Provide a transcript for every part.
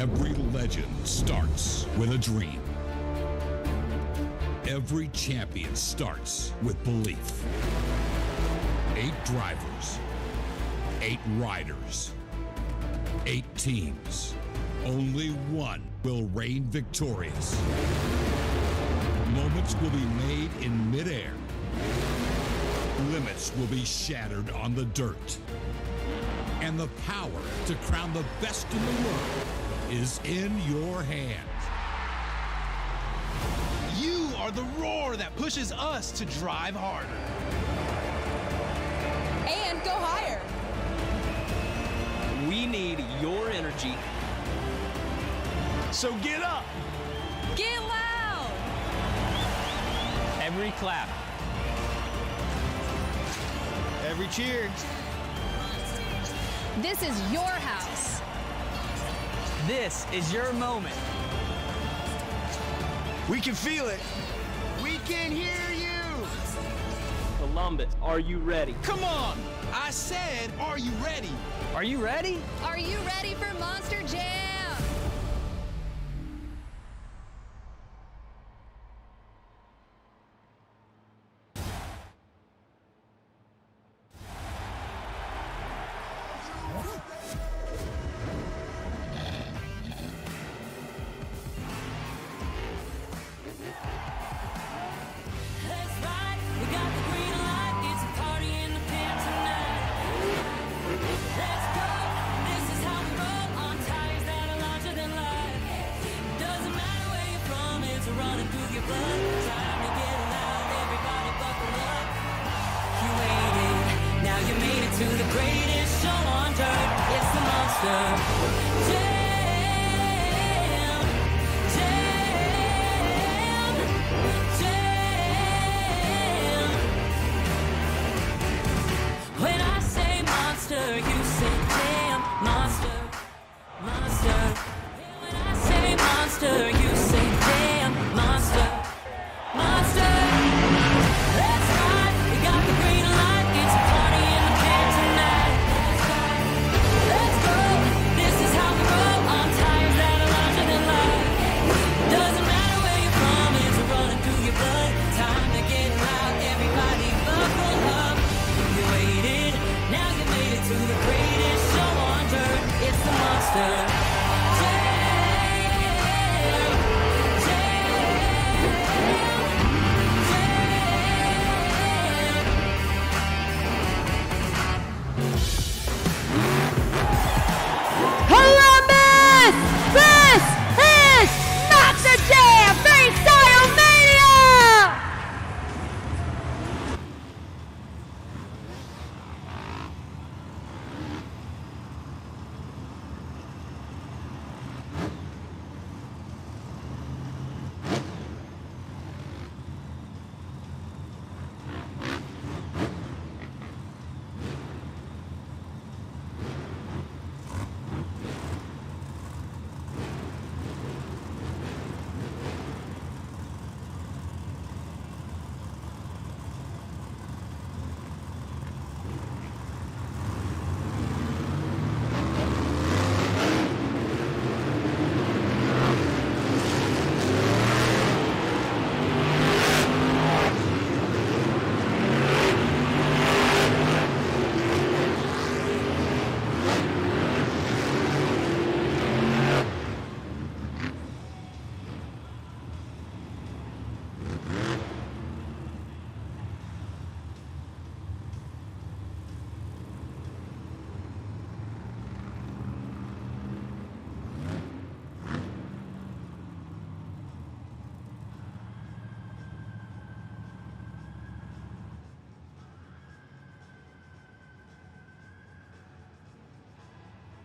Every legend starts with a dream. Every champion starts with belief. 8 drivers, 8 riders, 8 teams. Only one will reign victorious. Moments will be made in midair. Limits will be shattered on the dirt. And the power to crown the best in the world is in your hands. You are the roar that pushes us to drive harder. And go higher. We need your energy. So get up. Get loud. Every clap. Every cheer. This is your house. This is your moment. We can feel it. We can hear you. Columbus, are you ready? Come on. I said, are you ready? Are you ready? Are you ready for Monster Jam? To the greatest show on dirt, it's the Monster Jam, Jam, Jam. When I say monster, you say damn, monster, monster. When I say monster, you say damn, monster, monster. Let's ride, we got the green light, it's a party in the pit tonight. Let's go, this is how we roll on tires that are larger than life. Doesn't matter where you're from, it's running through your blood. Time to get loud, everybody buckle up. You waited, now you made it to the greatest show on dirt. It's the Monster Jam, Columbus! This is Monster Jam Freestyle Mania!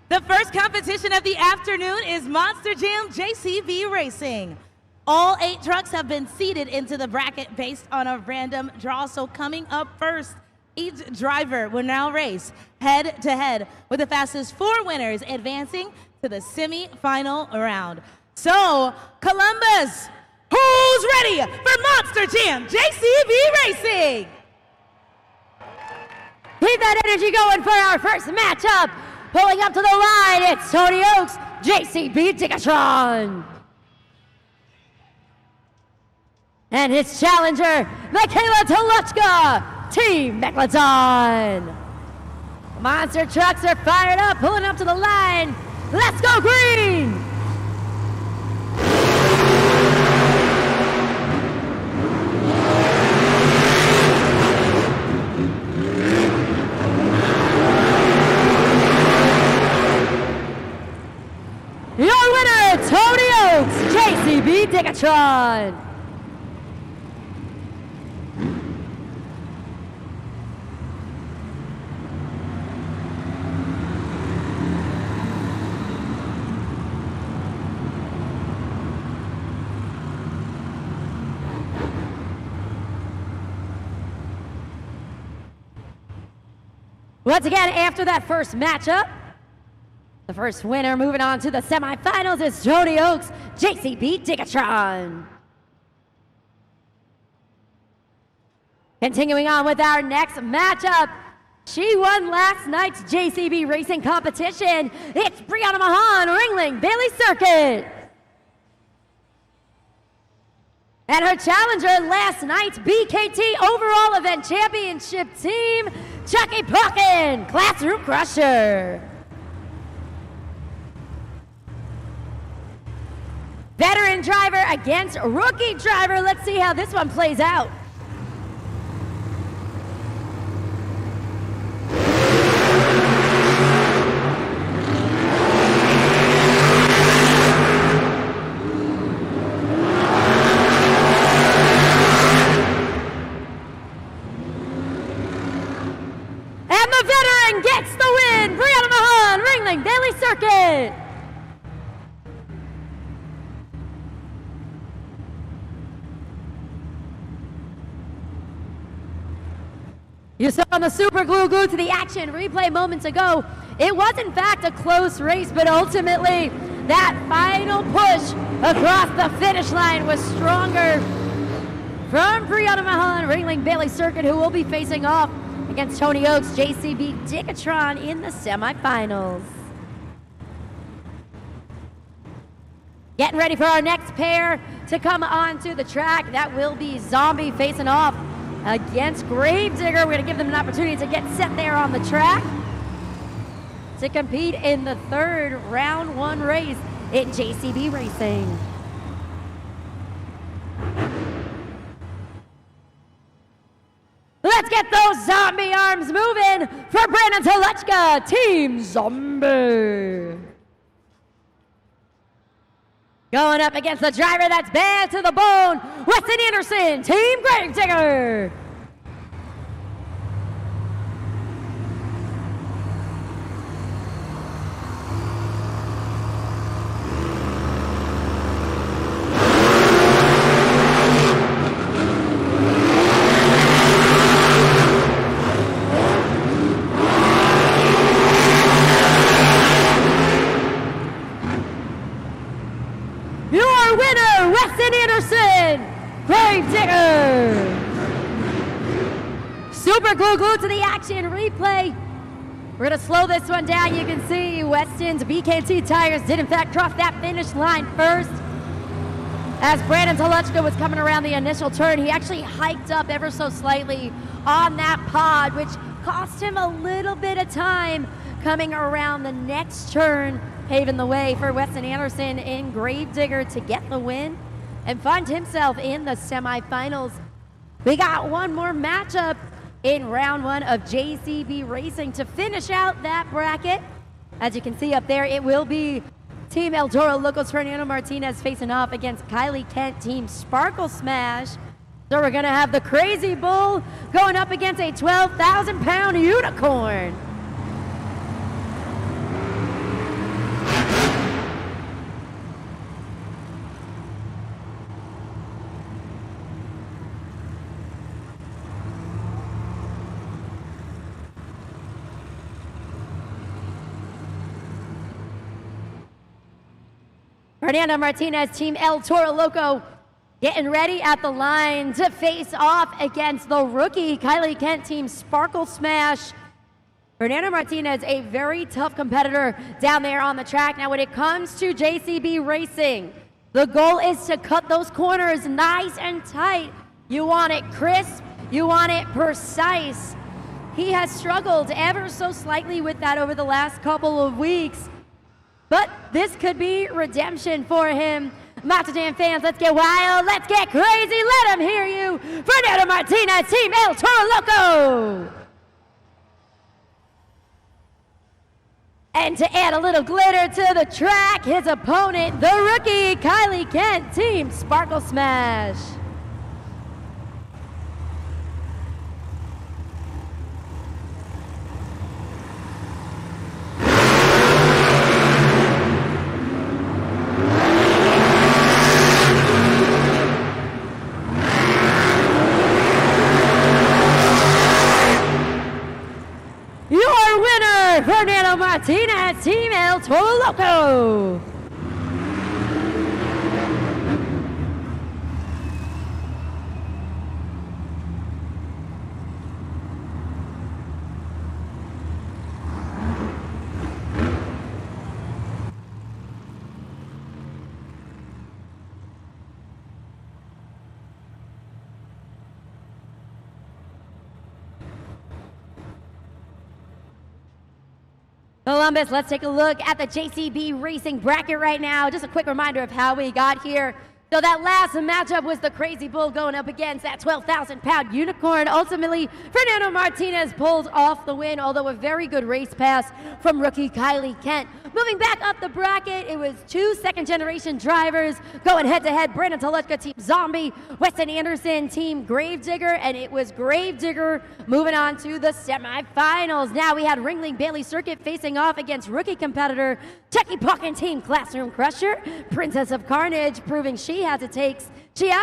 The first competition of the afternoon is Monster Jam JCB Racing. All 8 trucks have been seeded into the bracket based on a random draw. So coming up first, each driver will now race head-to-head with the fastest 4 winners advancing to the semi-final round. So, Columbus, who's ready for Monster Jam JCB Racing? Keep that energy going for our first matchup. Pulling up to the line, it's Tony Oaks JCB Tigatron. And his challenger, Michaela Team Megalodon. Monster trucks are fired up, pulling up to the line. Let's go green! Your winner, Tony Oaks, JCB Tigatron. Once again, after that first matchup, the first winner moving on to the semifinals is Tony Oaks, JCB Tigatron. Continuing on with our next matchup, she won last night's JCB racing competition. It's Brianna Mahan, Ringling Bailey Circuit. And her challenger last night's BKT overall event championship team, Chucky Puckin, Classroom Crusher. Veteran driver against rookie driver. Let's see how this one plays out. And the veteran gets the win. Brianna Mahan, Ringling Bailey Circuit. You saw on the Super Glue Glue to the Action replay moments ago. It was in fact a close race, but ultimately that final push across the finish line was stronger from Brianna Mahan, Ringling Bailey Circuit, who will be facing off against Tony Oaks, JCB Tigatron in the semifinals. Getting ready for our next pair to come onto the track. That will be Zombie facing off against Gravedigger. We're going to give them an opportunity to get set there on the track to compete in the third round one race in JCB Racing. Let's get those zombie arms moving for Brandon Telechka, Team Zombie. Going up against the driver that's bad to the bone, Weston Anderson, Team Gravedigger. Your winner, Weston Anderson, Gravedigger. Super Glue Glue to the Action replay. We're going to slow this one down. You can see Weston's BKT tires did in fact cross that finish line first. As Brandon Telechka was coming around the initial turn, he actually hiked up ever so slightly on that pod, which cost him a little bit of time coming around the next turn, paving the way for Weston Anderson in Gravedigger to get the win and find himself in the semifinals. We got one more matchup in round one of JCB Racing to finish out that bracket. As you can see up there, it will be Team El Toro Loco's Fernando Martinez facing off against Kylie Kent, Team Sparkle Smash. So we're gonna have the Crazy Bull going up against a 12,000-pound unicorn. Fernando Martinez, Team El Toro Loco, getting ready at the line to face off against the rookie, Kylie Kent, Team Sparkle Smash. Fernando Martinez, a very tough competitor down there on the track. Now, when it comes to JCB Racing, the goal is to cut those corners nice and tight. You want it crisp, you want it precise. He has struggled ever so slightly with that over the last couple of weeks, but this could be redemption for him. Monster Jam fans, let's get wild, let's get crazy, let him hear you. Fernando Martinez, Team El Toro Loco. And to add a little glitter to the track, his opponent, the rookie, Kylie Kent, Team Sparkle Smash. Your winner, Fernando Martinez, Team El Toro Loco. Columbus, let's take a look at the JCB Racing bracket right now. Just a quick reminder of how we got here. So that last matchup was the Crazy Bull going up against that 12,000-pound unicorn. Ultimately, Fernando Martinez pulled off the win, although a very good race pass from rookie Kylie Kent. Moving back up the bracket, it was two second-generation drivers going head-to-head. Brandon Telechka, Team Zombie, Weston Anderson, Team Gravedigger, and it was Gravedigger moving on to the semifinals. Now we had Ringling Bailey Circuit facing off against rookie competitor Techie Pocken, Team Classroom Crusher. Princess of Carnage proving she has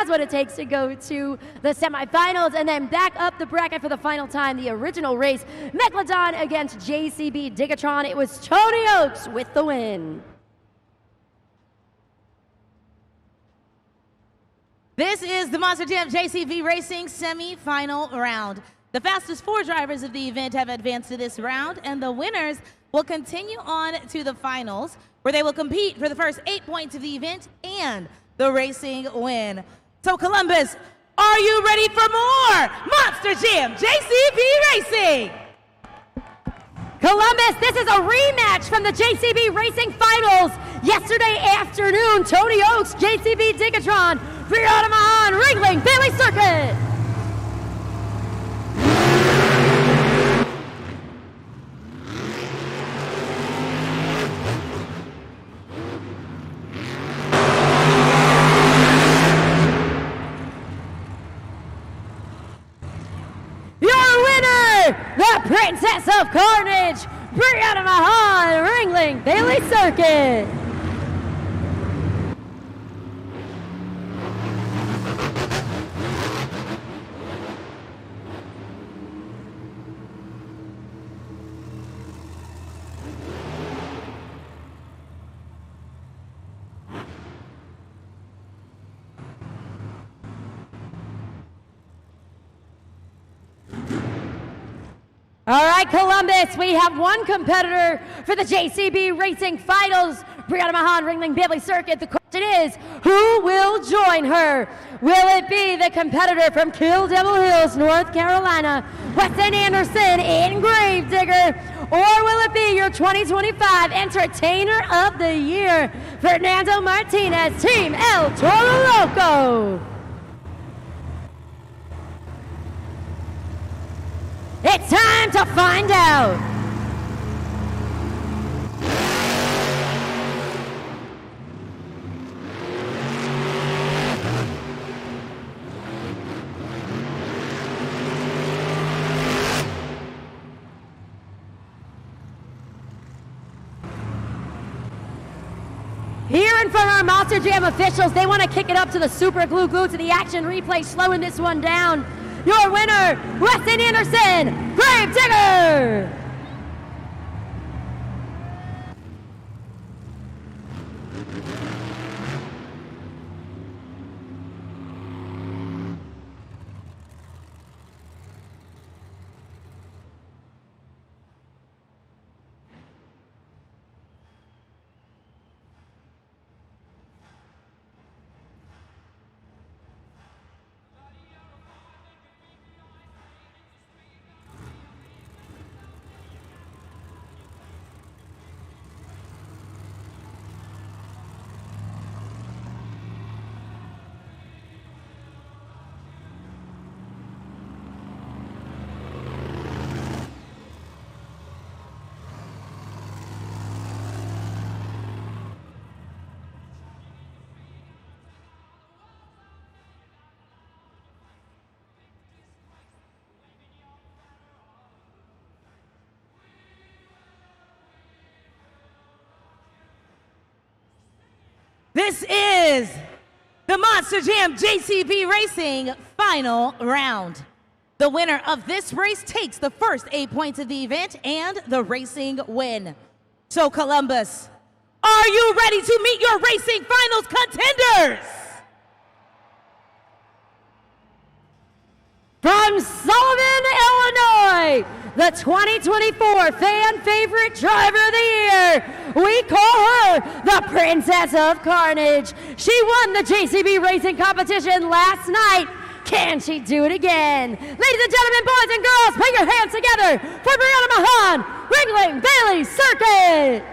what it takes to go to the semifinals. And then back up the bracket for the final time, the original race, Megalodon against JCB Digatron. It was Tony Oaks with the win. This is the Monster Jam JCB Racing semi-final round. The fastest four drivers of the event have advanced to this round, and the winners will continue on to the finals, where they will compete for the first 8 points of the event and the racing win. So Columbus, are you ready for more Monster Jam JCB Racing? Columbus, this is a rematch from the JCB Racing Finals. Yesterday afternoon, Tony Oaks, JCB Digatron, Brianna Mahan, Ringling, Bailey Circuit. The Princess of Carnage, Brianna Mahan, Ringling, Bailey Circuit. All right, Columbus, we have one competitor for the JCB Racing Finals. Brianna Mahan, Ringling, Bailey Circuit. The question is, who will join her? Will it be the competitor from Kill Devil Hills, North Carolina, Weston Anderson in Gravedigger? Or will it be your 2025 Entertainer of the Year, Fernando Martinez, Team El Toro Loco? It's time to find out. Hearing from our Monster Jam officials, they want to kick it up to the super glue to the action replay, slowing this one down. Your winner, Weston Anderson, Gravedigger! This is the Monster Jam JCB Racing final round. The winner of this race takes the first 8 points of the event and the racing win. So Columbus, are you ready to meet your racing finals contenders? From Sullivan, Illinois, the 2024 fan favorite driver of the year. We call her the Princess of Carnage. She won the JCB racing competition last night. Can she do it again? Ladies and gentlemen, boys and girls, put your hands together for Brianna Mahan, Ringling Bailey Circuit.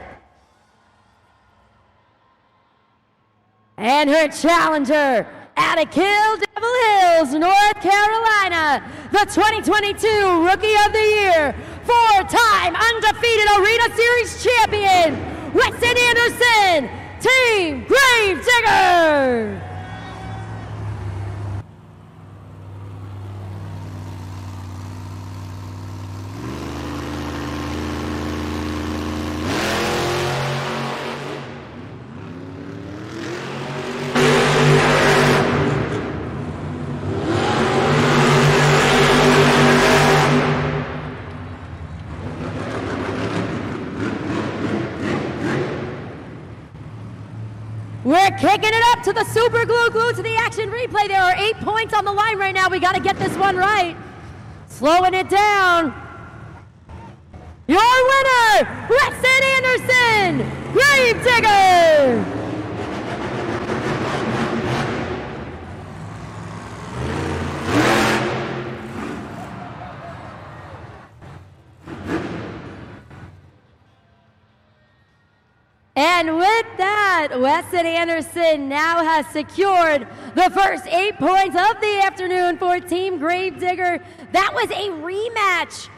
And her challenger, Attica Devil Hills, North Carolina, the 2022 Rookie of the Year, four-time undefeated Arena Series champion, Weston Anderson, Team Gravedigger. We're kicking it up to the Super Glue to the action replay. There are 8 points on the line right now. We got to get this one right. Slowing it down. Your winner, Weston Anderson, Gravedigger. And with that, Weston Anderson now has secured the first 8 points of the afternoon for Team Gravedigger. That was a rematch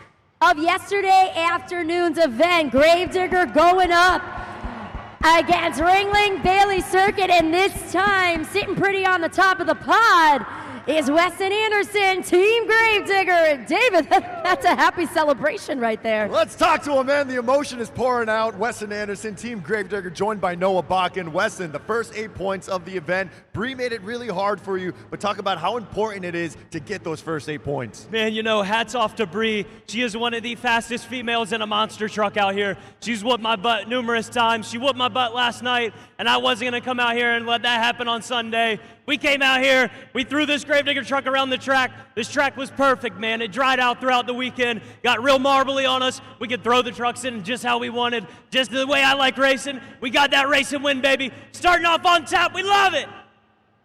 of yesterday afternoon's event. Gravedigger going up against Ringling Bailey Circuit, and this time, sitting pretty on the top of the pod, is Weston Anderson, Team Gravedigger. David, that's a happy celebration right there. Let's talk to him, man. The emotion is pouring out. Weston Anderson, Team Gravedigger, joined by Noah Bakken. Weston, the first 8 points of the event. Bree made it really hard for you, but talk about how important it is to get those first 8 points. Man, you know, hats off to Bree. She is one of the fastest females in a monster truck out here. She's whooped my butt numerous times. She whooped my butt last night, and I wasn't going to come out here and let that happen on Sunday. We came out here, we threw this Gravedigger truck around the track. This track was perfect, man. It dried out throughout the weekend, got real marbly on us. We could throw the trucks in just how we wanted, just the way I like racing. We got that racing win, baby. Starting off on top, we love it.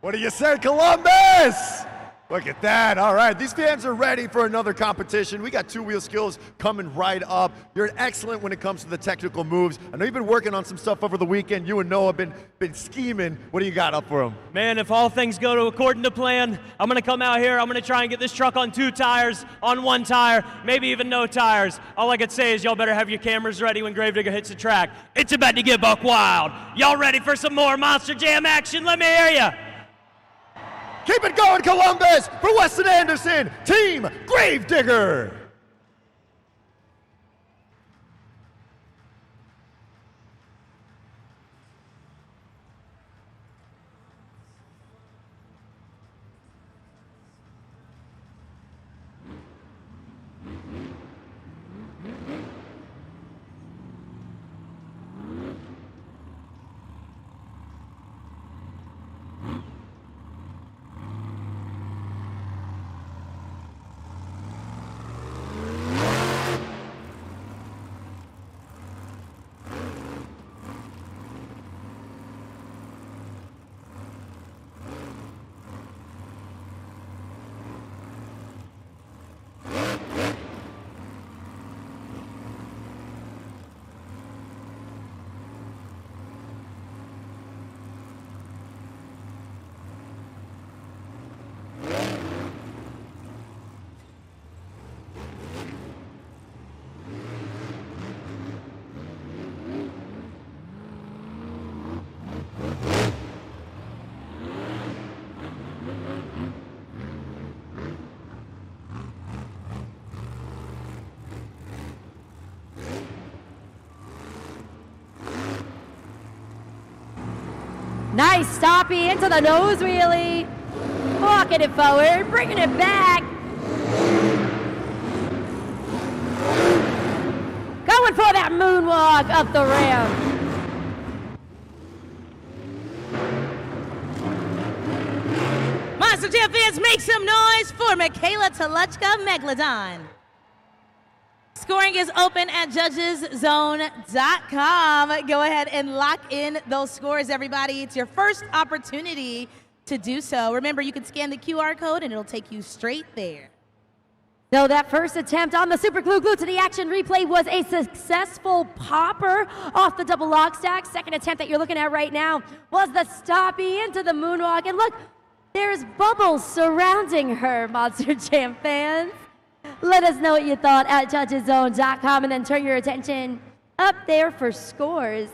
What do you say, Columbus? Look at that. All right, these fans are ready for another competition. We got two-wheel skills coming right up. You're excellent when it comes to the technical moves. I know you've been working on some stuff over the weekend. You and Noah have been scheming. What do you got up for them? Man, if all things go according to plan, I'm going to come out here. I'm going to try and get this truck on 2 tires, on 1 tire, maybe even no tires. All I could say is y'all better have your cameras ready when Gravedigger hits the track. It's about to get buck wild. Y'all ready for some more Monster Jam action? Let me hear ya. Keep it going, Columbus, for Weston Anderson, Team Gravedigger. Nice stoppie into the nose wheelie. Walking it forward, bringing it back. Going for that moonwalk up the ramp. Monster Jam fans, make some noise for Michaela Toluchka Megalodon. Scoring is open at judgeszone.com. Go ahead and lock in those scores, everybody. It's your first opportunity to do so. Remember, you can scan the QR code and it'll take you straight there. So that first attempt on the super glue to the action replay was a successful popper off the double log stack. Second attempt that you're looking at right now was the stoppie into the moonwalk. And look, there's bubbles surrounding her, Monster Jam fans. Let us know what you thought at judgeszone.com and then turn your attention up there for scores.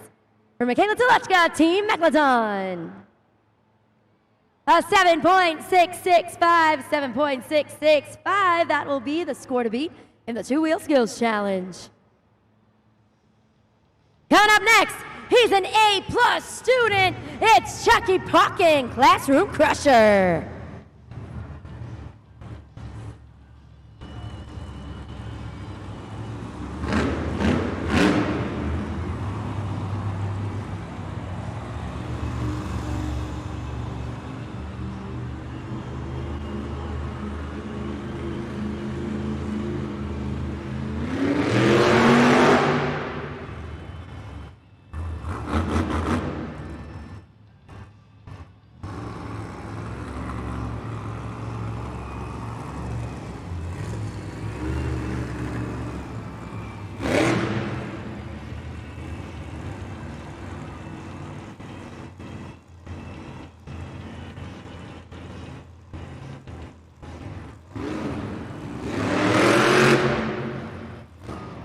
For Michaela Toluchka, Team Megalodon. A 7.665, 7.665. That will be the score to beat in the two-wheel skills challenge. Coming up next, he's an A+ student. It's Chucky Pockin, Classroom Crusher.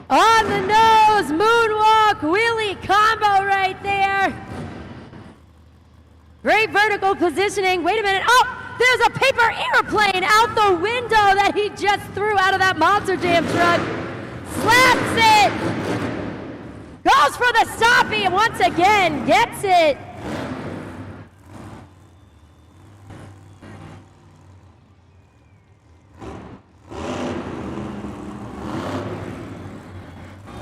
On the nose, moonwalk, wheelie combo right there. Great vertical positioning. Wait a minute. Oh, there's a paper airplane out the window that he just threw out of that Monster Jam truck. Slaps it. Goes for the stoppie and once again gets it.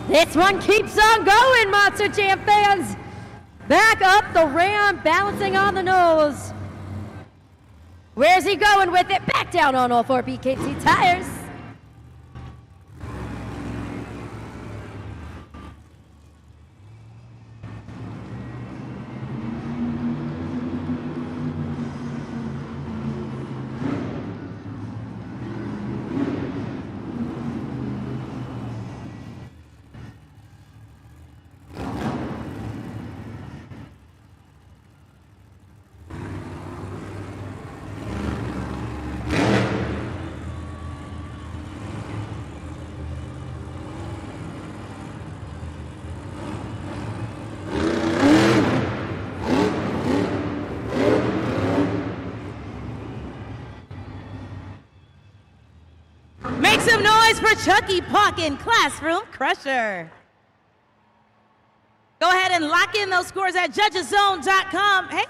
This one keeps on going, Monster Jam fans. Back up the ramp, balancing on the nose. Where's he going with it? Back down on all four BKT tires. Make some noise for Chucky Pockin, Classroom Crusher. Go ahead and lock in those scores at judgeszone.com. Hey,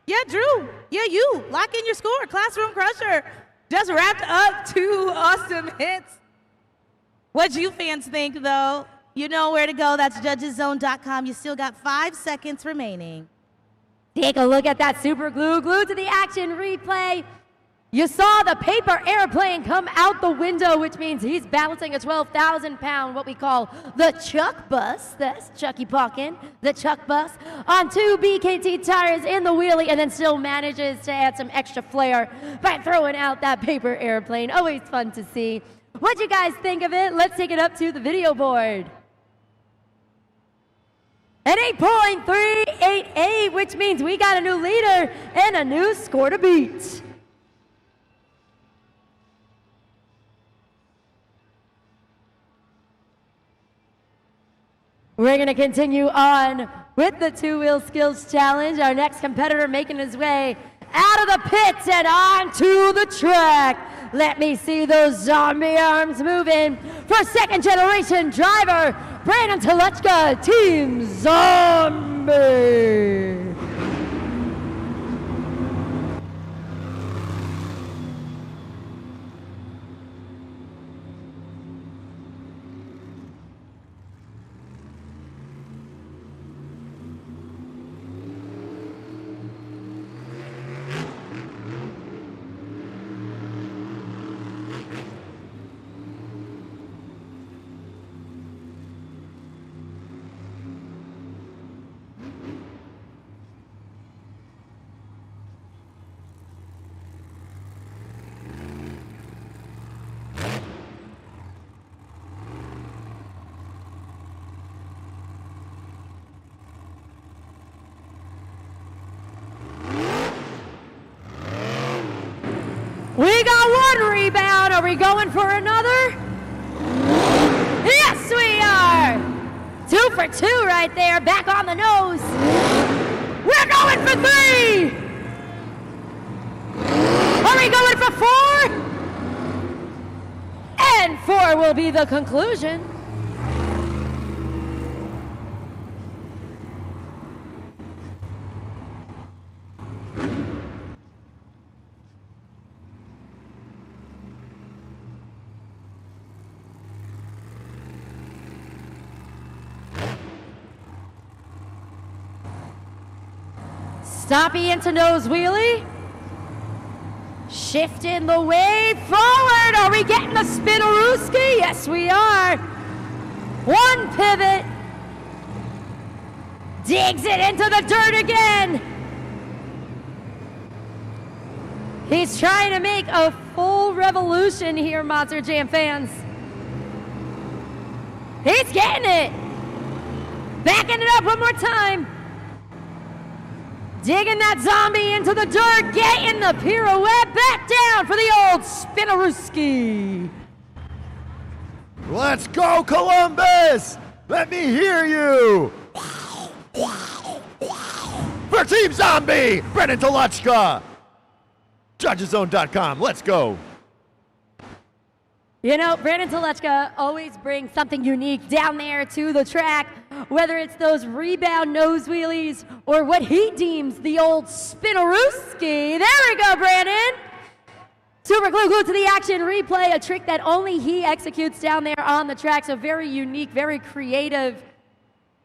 yeah, Drew. Yeah, you. Lock in your score. Classroom Crusher just wrapped up 2 awesome hits. What'd you fans think, though? You know where to go. That's judgeszone.com. You still got 5 seconds remaining. Take a look at that super glue to the action replay. You saw the paper airplane come out the window, which means he's balancing a 12,000-pound, what we call the Chuck Bus. That's Chucky Pockin, the Chuck Bus, on 2 BKT tires in the wheelie, and then still manages to add some extra flair by throwing out that paper airplane. Always fun to see. What'd you guys think of it? Let's take it up to the video board. An 8.388, which means we got a new leader and a new score to beat. We're going to continue on with the two-wheel skills challenge. Our next competitor making his way out of the pits and onto the track. Let me see those zombie arms moving for second-generation driver Brandon Toluchka, Team Zombie. We got one rebound. Are we going for another? Yes, we are. 2 for 2 right there. Back on the nose. We're going for 3. Are we going for 4? And 4 will be the conclusion. Stompy into nose wheelie. Shifting the way forward. Are we getting the Spinarooski? Yes, we are. 1 pivot. Digs it into the dirt again. He's trying to make a full revolution here, Monster Jam fans. He's getting it. Backing it up one more time. Digging that zombie into the dirt, getting the pirouette back down for the old Spinarooski. Let's go, Columbus! Let me hear you! For Team Zombie, Brennan Toluchka! Judgeszone.com, let's go. You know, Brandon Toluchka always brings something unique down there to the track, whether it's those rebound nose wheelies or what he deems the old Spinarooski. There we go, Brandon. Super glued to the action replay, a trick that only he executes down there on the track. So very unique, very creative.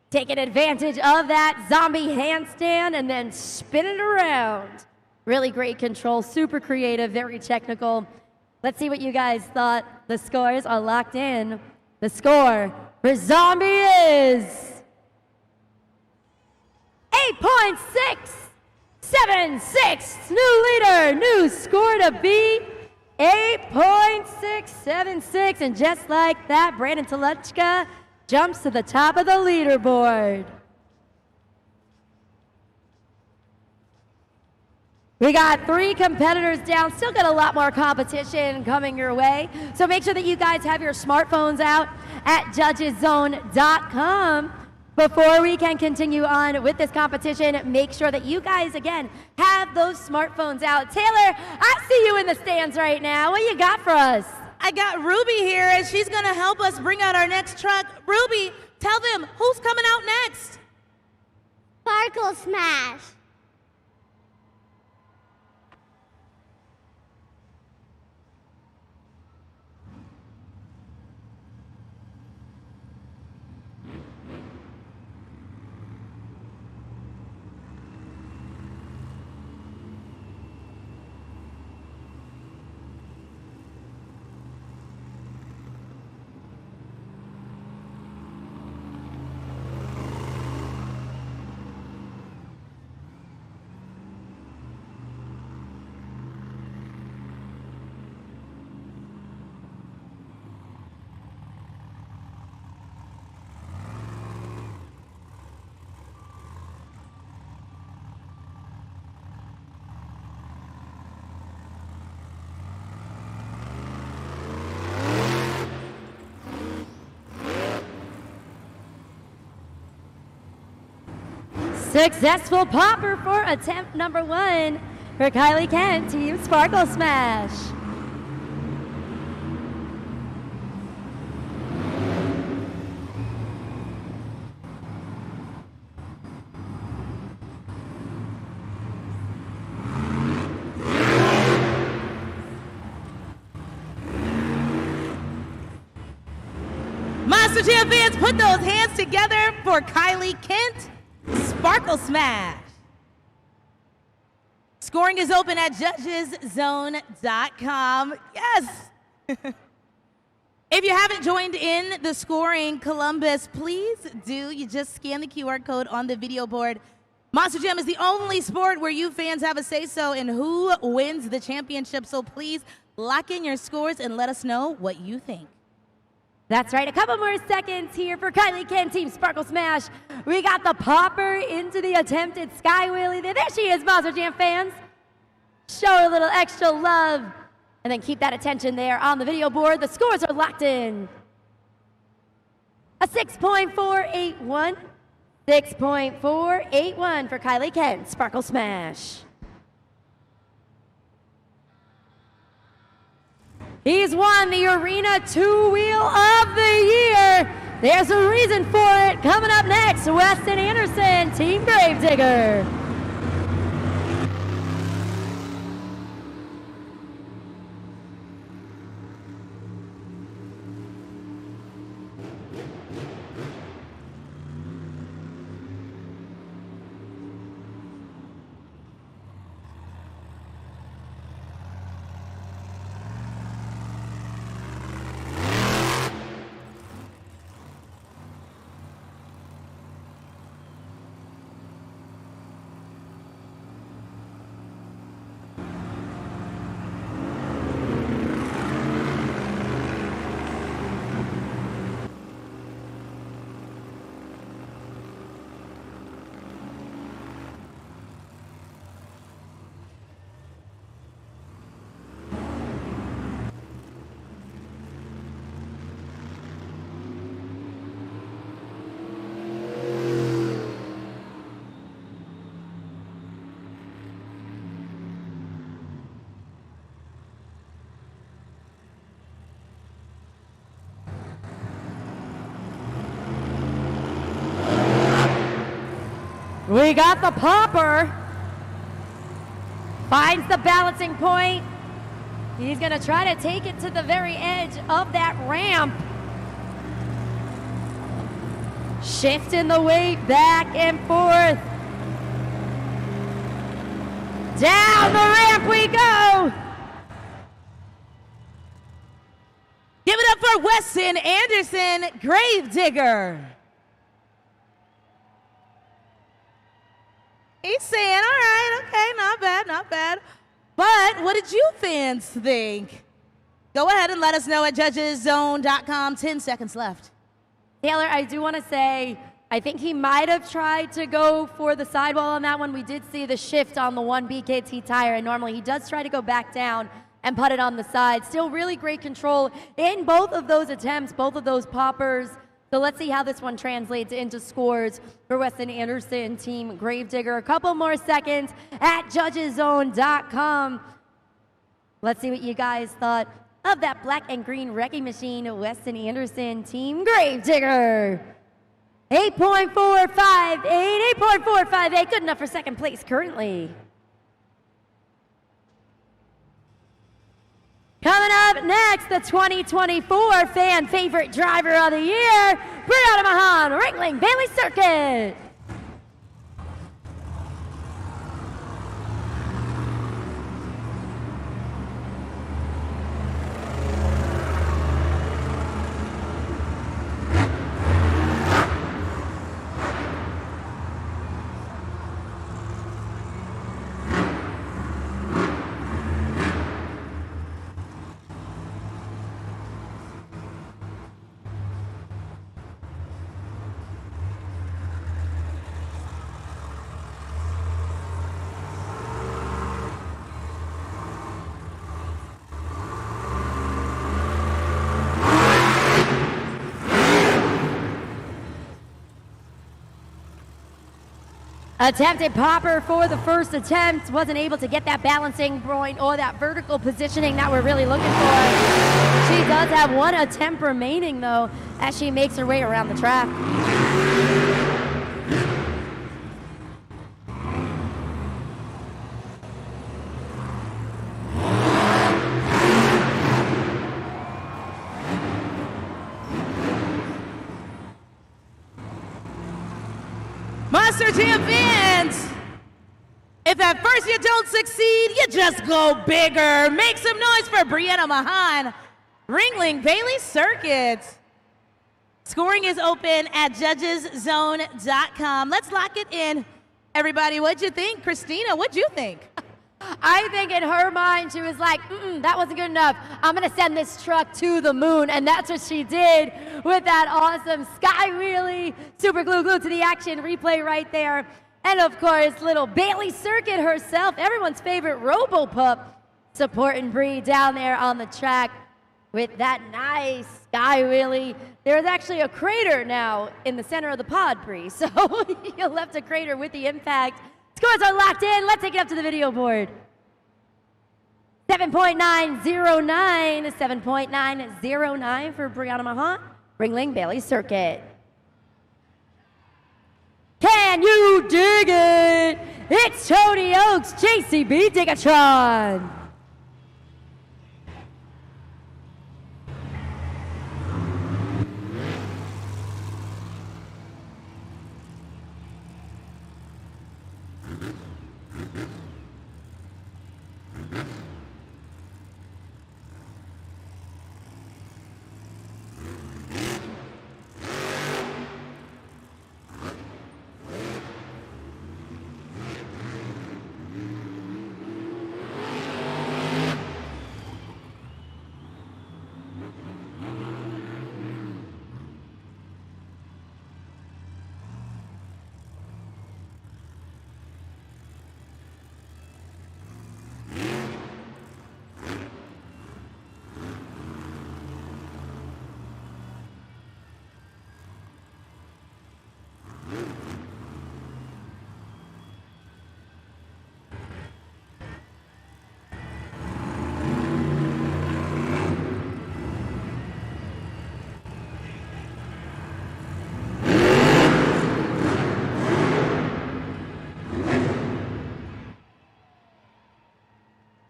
Taking advantage of that zombie handstand and then spin it around. Really great control, super creative, very technical. Let's see what you guys thought. The scores are locked in. The score for Zombie is 8.676. New leader, new score to beat, 8.676. And just like that, Brandon Toluchka jumps to the top of the leaderboard. We got 3 competitors down, still got a lot more competition coming your way. So make sure that you guys have your smartphones out at judgeszone.com. Before we can continue on with this competition, make sure that you guys, again, have those smartphones out. Taylor, I see you in the stands right now. What you got for us? I got Ruby here, and she's going to help us bring out our next truck. Ruby, tell them who's coming out next. Sparkle Smash. Successful popper for attempt number 1 for Kylie Kent, Team Sparkle Smash. Monster Jam fans, put those hands together for Kylie Kent, Sparkle Smash. Scoring is open at judgeszone.com. Yes. If you haven't joined in the scoring, Columbus, please do. You just scan the QR code on the video board. Monster Jam is the only sport where you fans have a say-so in who wins the championship. So please lock in your scores and let us know what you think. That's right, a couple more seconds here for Kylie Kent, Team Sparkle Smash. We got the popper into the attempted sky wheelie. There she is, Monster Jam fans. Show her a little extra love. And then keep that attention there on the video board. The scores are locked in. A 6.481. 6.481 for Kylie Kent, Sparkle Smash. He's won the Arena Two-Wheel of the Year. There's a reason for it. Coming up next, Weston Anderson, Team Gravedigger. We got the popper. Finds the balancing point. He's gonna try to take it to the very edge of that ramp. Shifting the weight back and forth. Down the ramp we go. Give it up for Weston Anderson, Gravedigger. He's saying, all right, okay, not bad, not bad. But what did you fans think? Go ahead and let us know at judgeszone.com. 10 seconds left. Taylor, I do want to say, I think he might have tried to go for the sidewall on that one. We did see the shift on the one BKT tire, and normally he does try to go back down and put it on the side. Still really great control in both of those attempts, both of those poppers. So let's see how this one translates into scores for Weston Anderson, Team Gravedigger. A couple more seconds at judgeszone.com. Let's see what you guys thought of that black and green wrecking machine, Weston Anderson, Team Gravedigger. 8.458, 8.458, good enough for second place currently. Coming up next, the 2024 Fan Favorite Driver of the Year, Brianna Mahan, Ringling Bailey Circuit. Attempted popper for the first attempt. Wasn't able to get that balancing point or that vertical positioning that we're really looking for. She does have one attempt remaining, though, as she makes her way around the track. Monster Jam fans, if at first you don't succeed, you just go bigger. Make some noise for Brianna Mahan, Ringling Bailey Circuit. Scoring is open at judgeszone.com. Let's lock it in. Everybody, what'd you think? Christina, what'd you think? I think in her mind, she was like, that wasn't good enough. I'm going to send this truck to the moon. And that's what she did with that awesome sky wheelie. Super glue to the action replay right there. And of course, little Bailey Circuit herself, everyone's favorite Robo-Pup, supporting Bree down there on the track with that nice sky wheelie. There's actually a crater now in the center of the pod, Bree, so you left a crater with the impact. Scores are locked in. Let's take it up to the video board. 7.909, 7.909 for Brianna Mahan, Ringling Bailey Circuit. Can you dig it? It's Tony Oaks, JCB Digatron.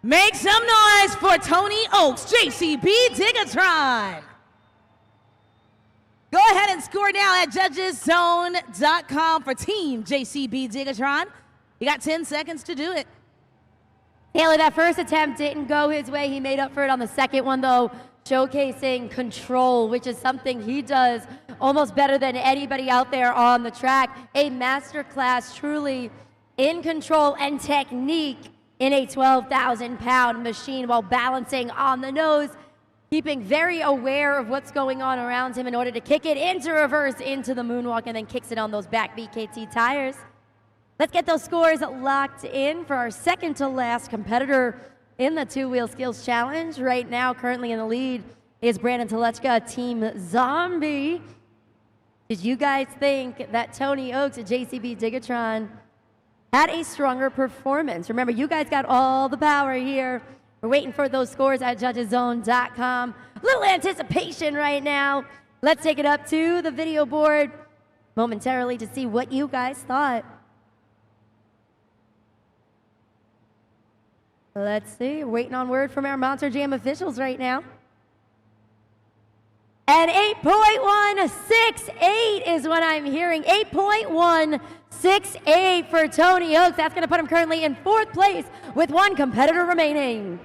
Make some noise for Tony Oaks, JCB Digatron. Go ahead and score now at judgeszone.com for Team JCB Digatron. You got 10 seconds to do it. Haley, that first attempt didn't go his way. He made up for it on the second one, though, showcasing control, which is something he does almost better than anybody out there on the track. A masterclass truly in control and technique in a 12,000-pound machine while balancing on the nose, keeping very aware of what's going on around him in order to kick it into reverse into the moonwalk and then kicks it on those back BKT tires. Let's get those scores locked in for our second to last competitor in the two-wheel skills challenge. Right now, currently in the lead is Brandon Telechka, Team Zombie. Did you guys think that Tony Oaks at JCB Digatron had a stronger performance? Remember, you guys got all the power here. We're waiting for those scores at judgeszone.com. A little anticipation right now. Let's take it up to the video board momentarily to see what you guys thought. Let's see, waiting on word from our Monster Jam officials right now. And 8.168 is what I'm hearing. 8.168 for Tony Oaks. That's going to put him currently in fourth place with one competitor remaining.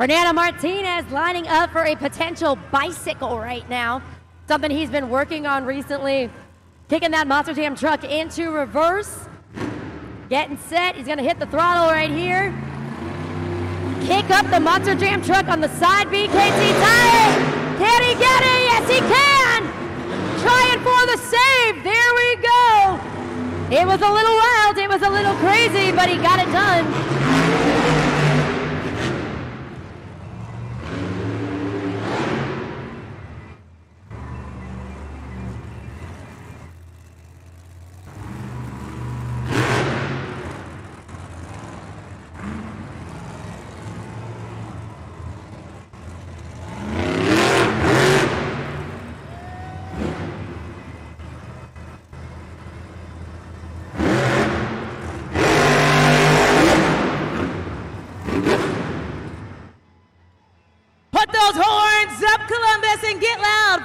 Fernando Martinez lining up for a potential bicycle right now. Something he's been working on recently. Kicking that Monster Jam truck into reverse. Getting set. He's going to hit the throttle right here. Kick up the Monster Jam truck on the side BKT tire. Can he get it? Yes, he can. Trying for the save. There we go. It was a little wild. It was a little crazy, but he got it done.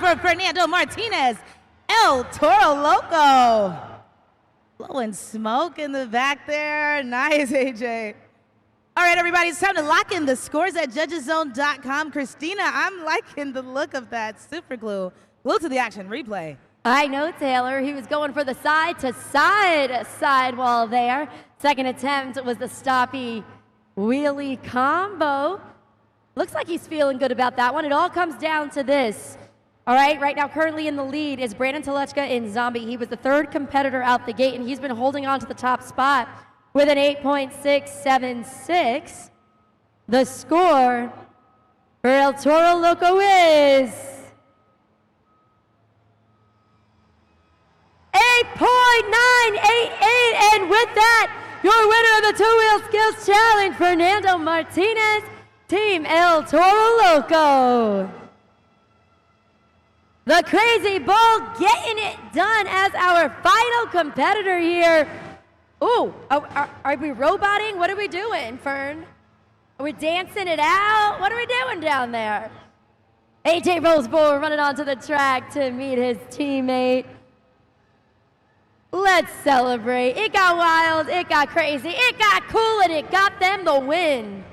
for Fernando Martinez, El Toro Loco. Blowing smoke in the back there. Nice, AJ. All right, everybody, it's time to lock in the scores at judgeszone.com. Christina, I'm liking the look of that super glue. Glue to the action replay. I know, Taylor. He was going for the side-to-side sidewall there. Second attempt was the stoppy wheelie combo. Looks like he's feeling good about that one. It all comes down to this. All right now currently in the lead is Brandon Telechka in Zombie. He was the third competitor out the gate, and he's been holding on to the top spot with an 8.676. The score for El Toro Loco is 8.988, and with that, your winner of the two-wheel skills challenge, Fernando Martinez, Team El Toro Loco. The Crazy Bull getting it done as our final competitor here. Ooh, are we roboting? What are we doing, Fern? Are we dancing it out? What are we doing down there? AJ Rosebull running onto the track to meet his teammate. Let's celebrate. It got wild, it got crazy, it got cool, and it got them the win.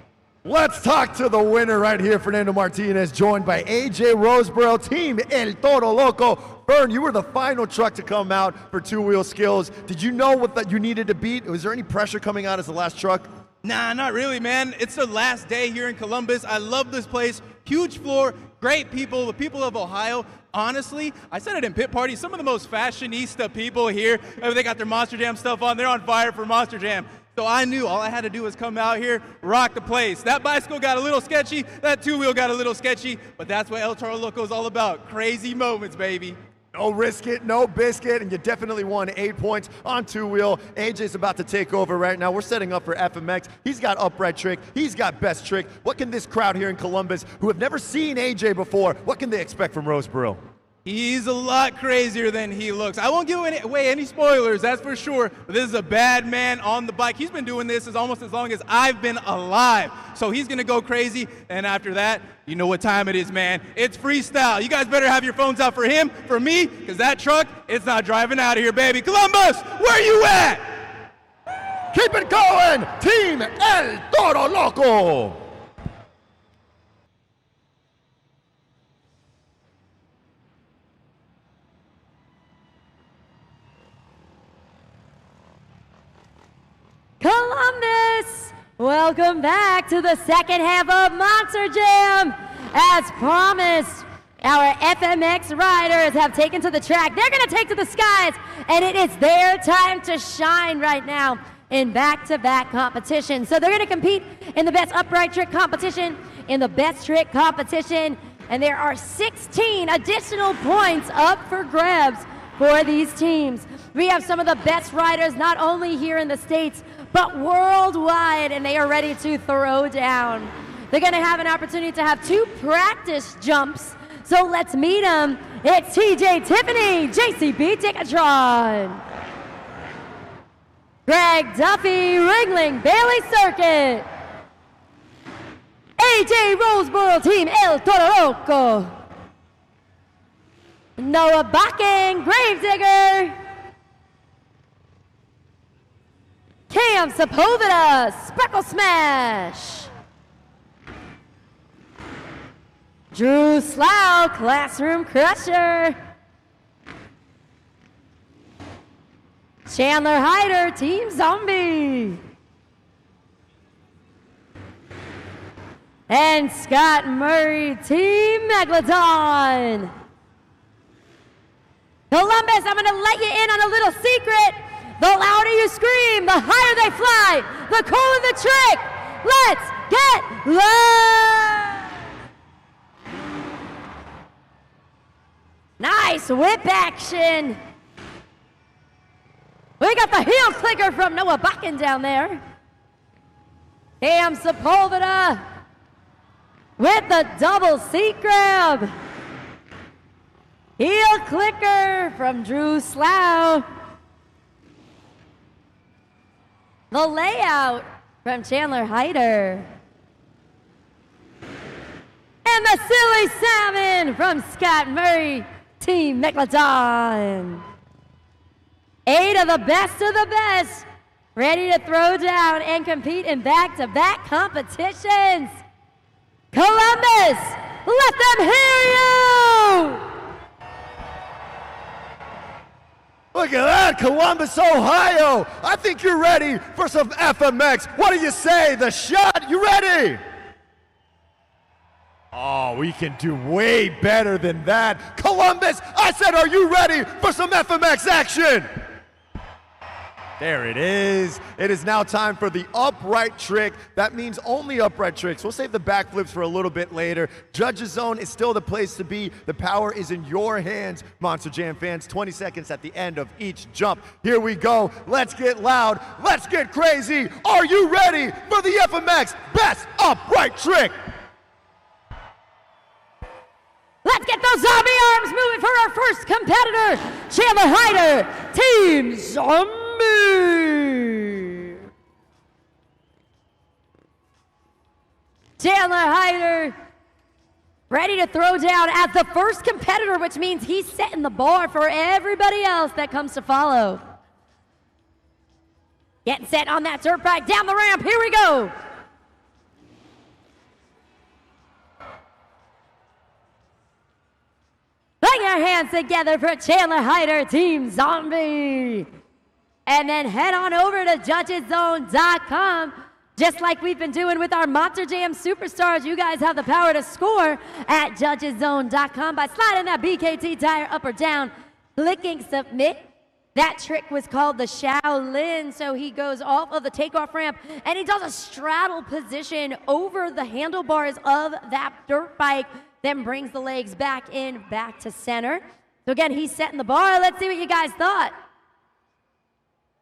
Let's talk to the winner right here, Fernando Martinez, joined by AJ Roseborough, Team El Toro Loco. Fern, you were the final truck to come out for two-wheel skills. Did you know what that you needed to beat? Was there any pressure coming out as the last truck? Nah, not really, man. It's the last day here in Columbus. I love this place. Huge floor, great people, the people of Ohio. Honestly, I said it in pit party, some of the most fashionista people here. They got their Monster Jam stuff on. They're on fire for Monster Jam. So I knew all I had to do was come out here, rock the place. That bicycle got a little sketchy, that two-wheel got a little sketchy, but that's what El Toro Loco is all about. Crazy moments, baby. No risk it, no biscuit, and you definitely won 8 points on two-wheel. AJ's about to take over right now. We're setting up for FMX. He's got upright trick. He's got best trick. What can this crowd here in Columbus, who have never seen AJ before, what can they expect from Roseborough? He's a lot crazier than he looks. I won't give away any spoilers, that's for sure, but this is a bad man on the bike. He's been doing this almost as long as I've been alive. So he's gonna go crazy, and after that, you know what time it is, man. It's freestyle. You guys better have your phones out for him, for me, because that truck, it's not driving out of here, baby. Columbus, where you at? Keep it going, Team El Toro Loco! Columbus, welcome back to the second half of Monster Jam. As promised, our FMX riders have taken to the track. They're gonna take to the skies, and it is their time to shine right now in back-to-back competition. So they're gonna compete in the best upright trick competition, in the best trick competition, and there are 16 additional points up for grabs for these teams. We have some of the best riders, not only here in the States, but worldwide, and they are ready to throw down. They're gonna have an opportunity to have 2 practice jumps, so let's meet them. It's TJ Tiffany, JCB Ticketron. Greg Duffy, Ringling Bailey Circuit. AJ Roseborough, Team El Toro Loco. Noah Backing, Gravedigger. Cam Sepulveda, Sparkle Smash. Drew Slough, Classroom Crusher. Chandler Hyder, Team Zombie. And Scott Murray, Team Megalodon. Columbus, I'm gonna let you in on a little secret. The louder you scream, the higher they fly. The cooler the trick. Let's get loud. Nice whip action. We got the heel clicker from Noah Bakken down there. Cam Sepulveda with the double seat grab. Heel clicker from Drew Slough. The layout from Chandler Hyder. And the silly salmon from Scott Murray, Team Megalodon. 8 of the best, ready to throw down and compete in back-to-back competitions. Columbus, let them hear you! Look at that, Columbus, Ohio. I think you're ready for some FMX. What do you say? The shot, you ready? Oh, we can do way better than that. Columbus, I said, are you ready for some FMX action? There it is. It is now time for the upright trick. That means only upright tricks. We'll save the backflips for a little bit later. Judges Zone is still the place to be. The power is in your hands, Monster Jam fans. 20 seconds at the end of each jump. Here we go. Let's get loud. Let's get crazy. Are you ready for the FMX Best Upright Trick? Let's get those zombie arms moving for our first competitor, Chandler Hyder, Team Zombie. Chandler Hyder, ready to throw down as the first competitor, which means he's setting the bar for everybody else that comes to follow. Getting set on that dirt bike down the ramp. Here we go. Put your hands together for Chandler Hyder, Team Zombie. And then head on over to judgeszone.com. Just like we've been doing with our Monster Jam Superstars, you guys have the power to score at judgeszone.com by sliding that BKT tire up or down, clicking submit. That trick was called the Shaolin, so he goes off of the takeoff ramp and he does a straddle position over the handlebars of that dirt bike, then brings the legs back in, back to center. So again, he's setting the bar. Let's see what you guys thought.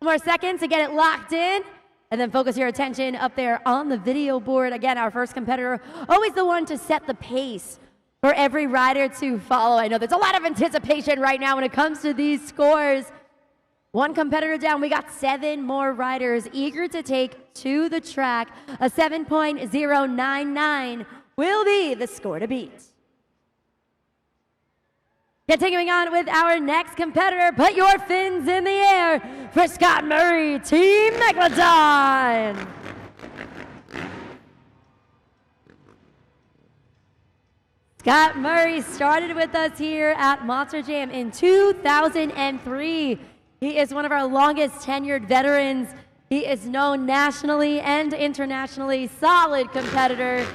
More seconds to get it locked in, and then focus your attention up there on the video board. Again, our first competitor, always the one to set the pace for every rider to follow. I know there's a lot of anticipation right now when it comes to these scores. One competitor down, we got 7 more riders eager to take to the track. A 7.099 will be the score to beat. Continuing on with our next competitor, put your fins in the air for Scott Murray, Team Megalodon. Scott Murray started with us here at Monster Jam in 2003. He is one of our longest tenured veterans. He is known nationally and internationally, solid competitor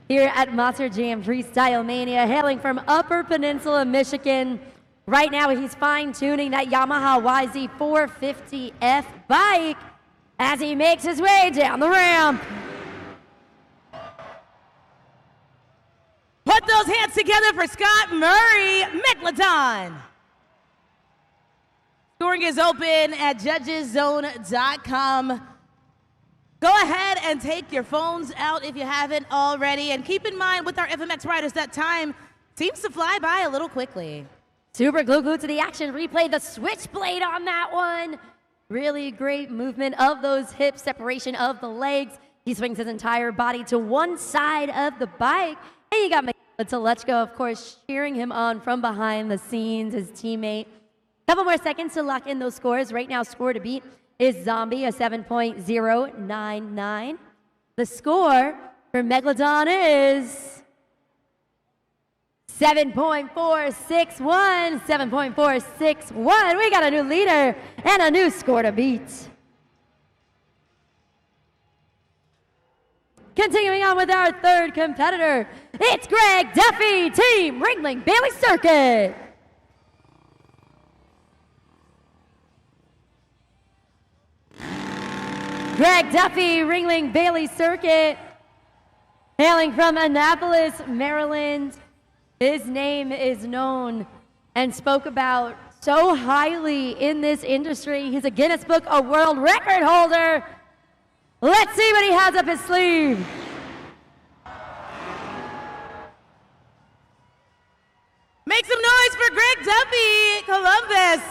here at Monster Jam Freestyle Mania, hailing from Upper Peninsula, Michigan. Right now, he's fine-tuning that Yamaha YZ450F bike as he makes his way down the ramp. Put those hands together for Scott Murray, Megalodon. Scoring is open at judgeszone.com. Go ahead and take your phones out if you haven't already. And keep in mind with our FMX riders that time seems to fly by a little quickly. Super glue to the action replay, the switchblade on that one. Really great movement of those hips, separation of the legs. He swings his entire body to one side of the bike. And you got Megalodon, of course, cheering him on from behind the scenes, his teammate. Couple more seconds to lock in those scores. Right now, score to beat is Zombie, a 7.099. The score for Megalodon is 7.461. 7.461. We got a new leader and a new score to beat. Continuing on with our third competitor, it's Greg Duffy, Team Ringling Bailey Circuit. Greg Duffy, Ringling Bailey Circuit, hailing from Annapolis, Maryland. His name is known and spoke about so highly in this industry. He's a Guinness Book of World Record holder. Let's see what he has up his sleeve. Make some noise for Greg Duffy, Columbus,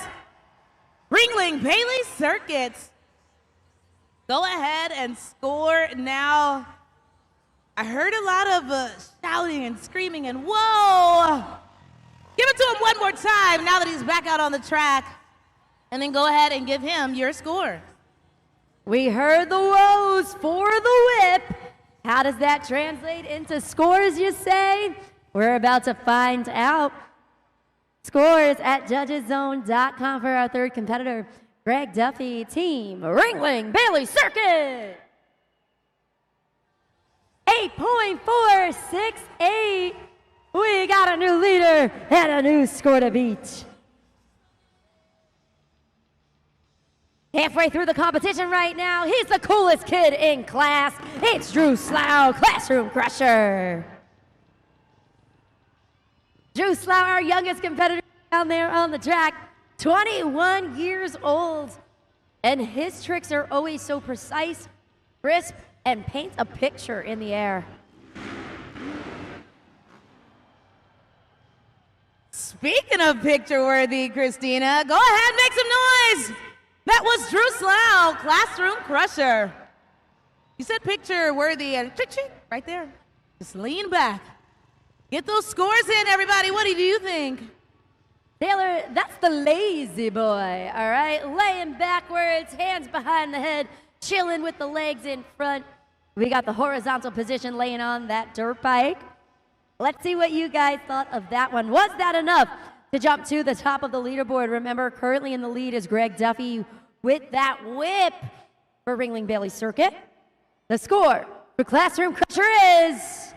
Ringling Bailey Circuits. Go ahead and score now. I heard a lot of shouting and screaming and whoa. Give it to him one more time now that he's back out on the track. And then go ahead and give him your score. We heard the woes for the whip. How does that translate into scores, you say? We're about to find out. Scores at judgeszone.com for our third competitor, Greg Duffy, Team Ringling Bailey Circuit. 8.468. We got a new leader and a new score to beat. Halfway through the competition right now, he's the coolest kid in class. It's Drew Slough, Classroom Crusher. Drew Slough, our youngest competitor down there on the track, 21 years old. And his tricks are always so precise, crisp, and paints a picture in the air. Speaking of picture-worthy, Christina, go ahead, make some noise. That was Drew Slough, Classroom Crusher. You said picture-worthy, and right there. Just lean back. Get those scores in, everybody. What do you think? Taylor, that's the lazy boy, all right? Laying backwards, hands behind the head, chilling with the legs in front. We got the horizontal position laying on that dirt bike. Let's see what you guys thought of that one. Was that enough to jump to the top of the leaderboard? Remember, currently in the lead is Greg Duffy with that whip for Ringling Bailey Circuit. The score for Classroom Crusher is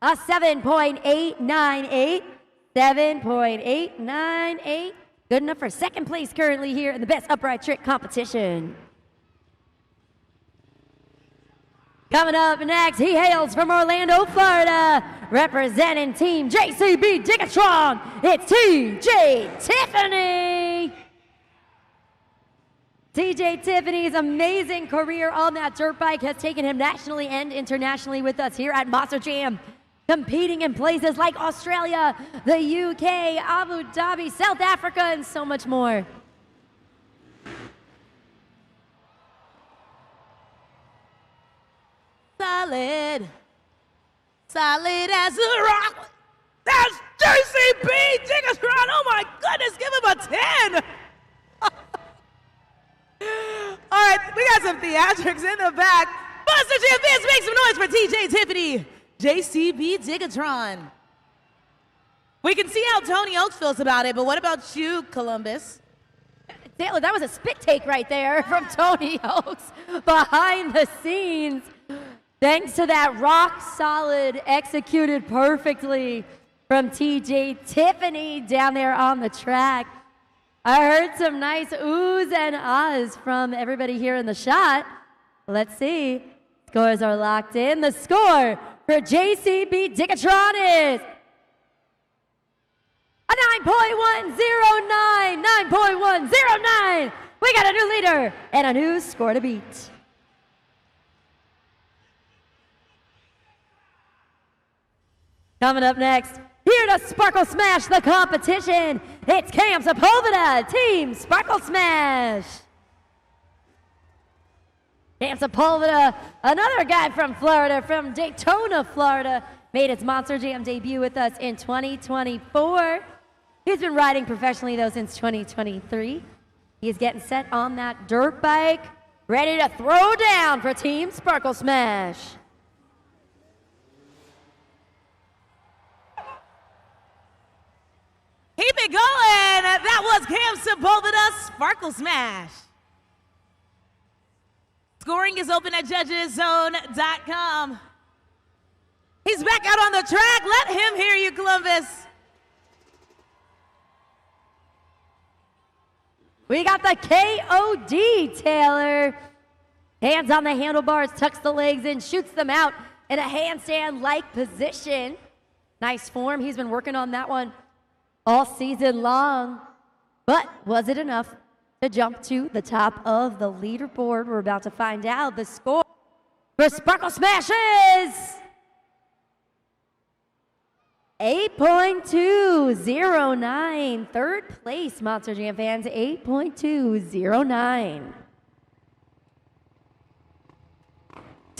a 7.898. 7.898. Good enough for second place currently here in the best upright trick competition. Coming up next, he hails from Orlando, Florida, representing Team JCB Digatron. It's TJ Tiffany. TJ Tiffany's amazing career on that dirt bike has taken him nationally and internationally with us here at Monster Jam, competing in places like Australia, the UK, Abu Dhabi, South Africa, and so much more. Solid. Solid as a rock. That's JCB Digatron. Oh my goodness, give him a 10. All right, we got some theatrics in the back. Monster Jam fans, make some noise for TJ Tiffany, JCB Digatron. We can see how Tony Oaks feels about it, but what about you, Columbus? Taylor, that was a spit take right there from Tony Oaks behind the scenes. Thanks to that rock solid, executed perfectly from TJ Tiffany down there on the track. I heard some nice oohs and ahs from everybody here in the shot. Let's see. Scores are locked in. The score for JCB Digatron is a 9.109. 9.109. We got a new leader and a new score to beat. Coming up next, here to Sparkle Smash the competition, it's Cam Sepulveda, Team Sparkle Smash. Cam Sepulveda, another guy from Florida, from Daytona, Florida, made his Monster Jam debut with us in 2024. He's been riding professionally, though, since 2023. He's getting set on that dirt bike, ready to throw down for Team Sparkle Smash. Keep it going. That was Cam Sepulveda, Sparkle Smash. Scoring is open at judgeszone.com. He's back out on the track. Let him hear you, Columbus. We got the KOD, Taylor. Hands on the handlebars, tucks the legs in, shoots them out in a handstand-like position. Nice form. He's been working on that one all season long. But was it enough to jump to the top of the leaderboard? We're about to find out. The score for Sparkle Smash is 8.209. Third place, Monster Jam fans, 8.209.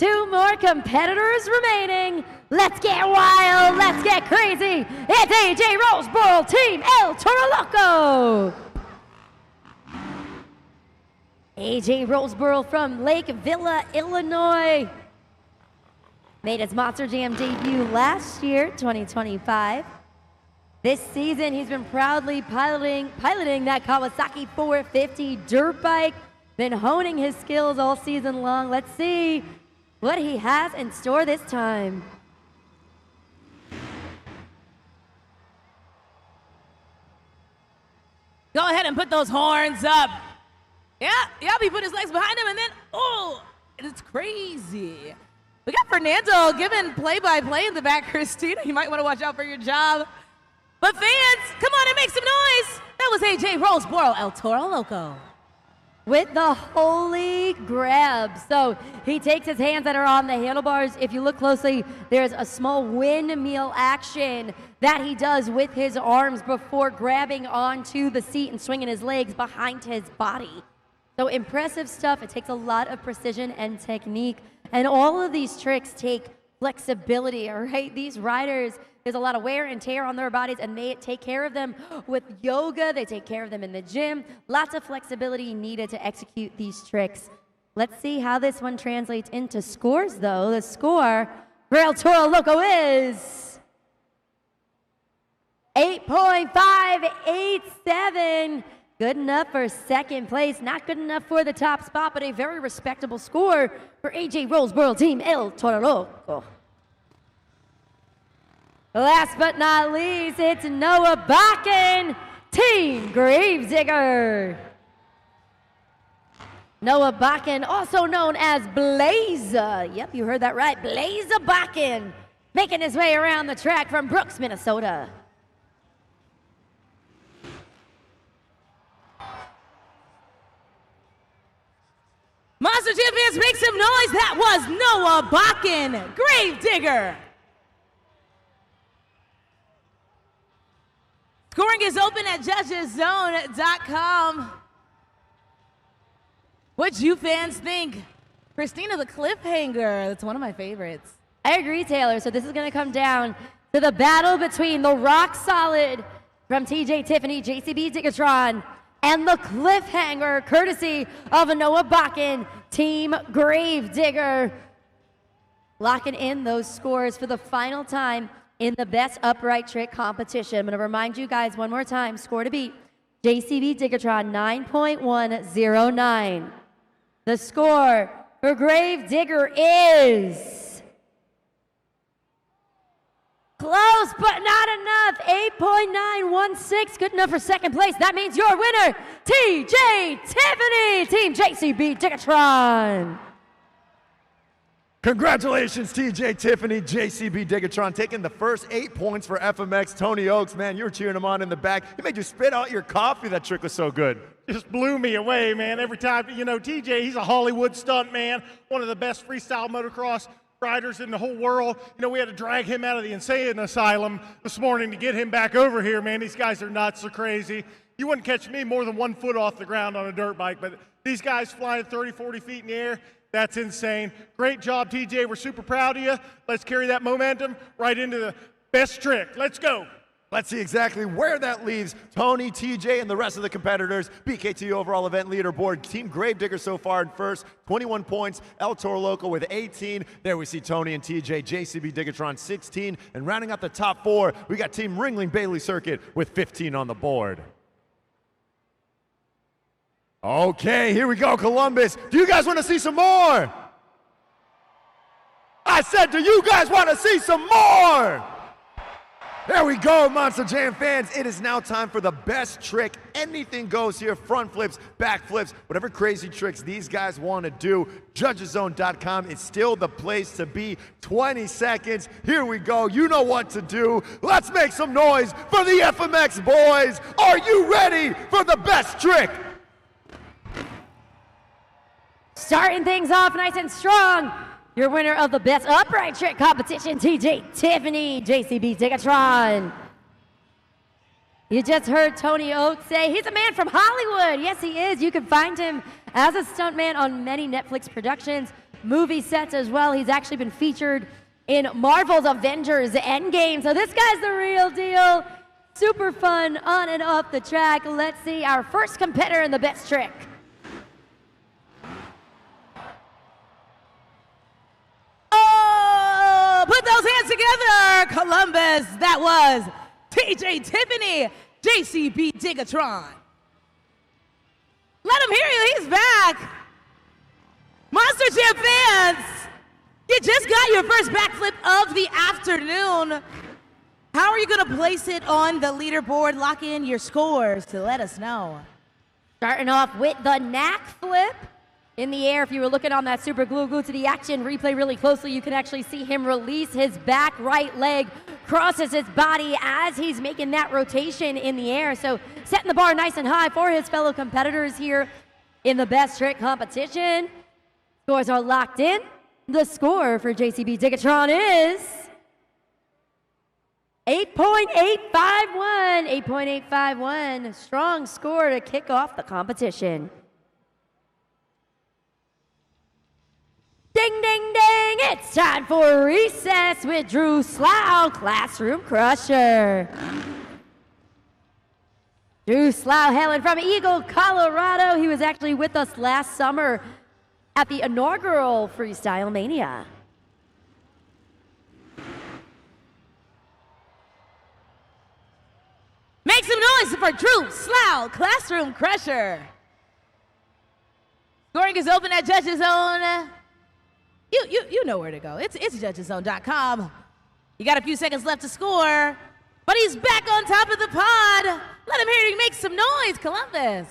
2 more competitors remaining. Let's get wild, let's get crazy. It's AJ Roseboro, Team El Toro Loco. AJ Roseboro from Lake Villa, Illinois. Made his Monster Jam debut last year, 2025. This season, he's been proudly piloting that Kawasaki 450 dirt bike. Been honing his skills all season long. Let's see what he has in store this time. Go ahead and put those horns up. Yeah, he put his legs behind him and then, oh, it's crazy. We got Fernando giving play-by-play in the back. Christina, you might want to watch out for your job. But fans, come on and make some noise. That was AJ Roseboro, El Toro Loco. With the holy grab. So he takes his hands that are on the handlebars. If you look closely, there's a small windmill action that he does with his arms before grabbing onto the seat and swinging his legs behind his body. So impressive stuff. It takes a lot of precision and technique. And all of these tricks take flexibility, all right? These riders, there's a lot of wear and tear on their bodies, and they take care of them with yoga. They take care of them in the gym. Lots of flexibility needed to execute these tricks. Let's see how this one translates into scores, though. The score for El Toro Loco is 8.587. Good enough for second place. Not good enough for the top spot, but a very respectable score for AJ Roseboro, Team El Toro Loco. Last but not least, it's Noah Bakken, Team Gravedigger. Noah Bakken, also known as Blazer. Yep, you heard that right. Blazer Bakken, making his way around the track from Brooks, Minnesota. Monster Jam fans, make some noise. That was Noah Bakken, Gravedigger. Scoring is open at judgeszone.com. What'd you fans think? Christina, the cliffhanger, that's one of my favorites. I agree, Taylor. So this is going to come down to the battle between the Rock Solid from TJ Tiffany, JCB Diggatron, and the cliffhanger, courtesy of Noah Bakken, Team Gravedigger. Locking in those scores for the final time in the best upright trick competition. I'm going to remind you guys one more time, score to beat. JCB Diggatron, 9.109. The score for Gravedigger is close, but not enough. 8.916, good enough for second place. That means your winner, TJ Tiffany, Team JCB Diggatron. Congratulations, TJ Tiffany, JCB Diggatron, taking the first 8 points for FMX. Tony Oaks, man, you were cheering him on in the back. He made you spit out your coffee. That trick was so good. Just blew me away, man. Every time, you know, TJ, he's a Hollywood stunt man, one of the best freestyle motocross riders in the whole world. You know, we had to drag him out of the insane asylum this morning to get him back over here, man. These guys are nuts, they're crazy. You wouldn't catch me more than 1 foot off the ground on a dirt bike, but these guys flying 30, 40 feet in the air, that's insane. Great job, TJ. We're super proud of you. Let's carry that momentum right into the best trick. Let's go. Let's see exactly where that leaves Tony, TJ, and the rest of the competitors. BKT overall event leaderboard. Team Gravedigger so far in first, 21 points. El Toro Loco with 18. There we see Tony and TJ. JCB Diggatron, 16. And rounding out the top 4, we got Team Ringling Bailey Circuit with 15 on the board. Okay, here we go, Columbus. Do you guys want to see some more? I said, do you guys want to see some more? There we go, Monster Jam fans. It is now time for the best trick. Anything goes here. Front flips, back flips, whatever crazy tricks these guys want to do. Judgeszone.com is still the place to be. 20 seconds. Here we go. You know what to do. Let's make some noise for the FMX boys. Are you ready for the best trick? Starting things off nice and strong. Your winner of the best upright trick competition, TJ Tiffany, JCB Diggatron. You just heard Tony Oaks say he's a man from Hollywood. Yes, he is. You can find him as a stuntman on many Netflix productions, movie sets as well. He's actually been featured in Marvel's Avengers Endgame. So this guy's the real deal. Super fun on and off the track. Let's see our first competitor in the best trick. Oh, put those hands together, Columbus. That was TJ Tiffany, JCB Digatron. Let him hear you, he's back. Monster Jam fans, you just got your first backflip of the afternoon. How are you gonna place it on the leaderboard? Lock in your scores to let us know. Starting off with the knack flip. In the air, if you were looking on that super glue to the action replay really closely, you can actually see him release his back right leg, crosses his body as he's making that rotation in the air. So setting the bar nice and high for his fellow competitors here in the best trick competition. Scores are locked in. The score for JCB Digatron is 8.851. 8.851. Strong score to kick off the competition. Ding, ding, ding! It's time for recess with Drew Slough, Classroom Crusher. Drew Slough hailing from Eagle, Colorado. He was actually with us last summer at the inaugural Freestyle Mania. Make some noise for Drew Slough, Classroom Crusher. Scoring is open at Judges Zone. You know where to go. It's judgeszone.com. You got a few seconds left to score, but he's back on top of the pod. Let him hear you make some noise, Columbus.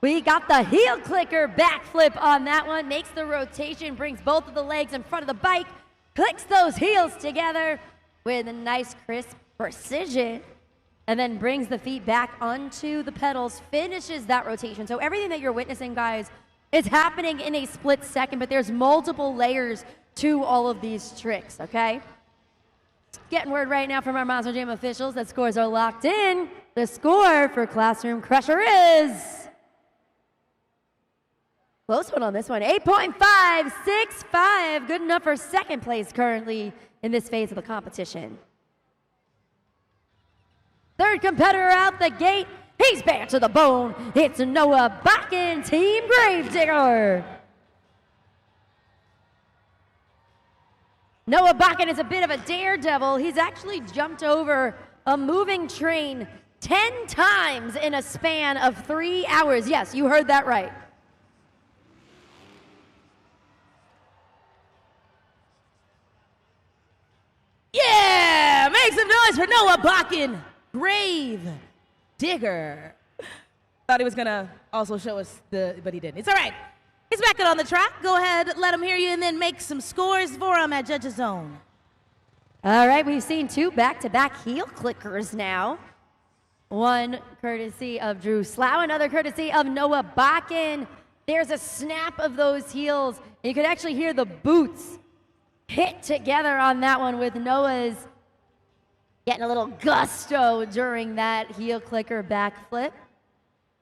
We got the heel clicker backflip on that one. Makes the rotation, brings both of the legs in front of the bike, clicks those heels together with a nice crisp precision, and then brings the feet back onto the pedals, finishes that rotation. So everything that you're witnessing, guys, is happening in a split second, but there's multiple layers to all of these tricks, okay? Getting word right now from our Monster Jam officials that scores are locked in. The score for Classroom Crusher is... close one on this one, 8.565. Good enough for second place currently in this phase of the competition. Third competitor out the gate. He's bare to the bone. It's Noah Bakken, Team Gravedigger. Noah Bakken is a bit of a daredevil. He's actually jumped over a moving train 10 times in a span of 3 hours. Yes, you heard that right. Yeah! Make some noise for Noah Bakken, Gravedigger. Thought he was gonna also show us but he didn't. It's all right. He's back on the track. Go ahead, let him hear you, and then make some scores for him at Judges Zone. All right, we've seen two back-to-back heel clickers now. One courtesy of Drew Slough, another courtesy of Noah Bakken. There's a snap of those heels. You could actually hear the boots hit together on that one, with Noah's getting a little gusto during that heel clicker backflip.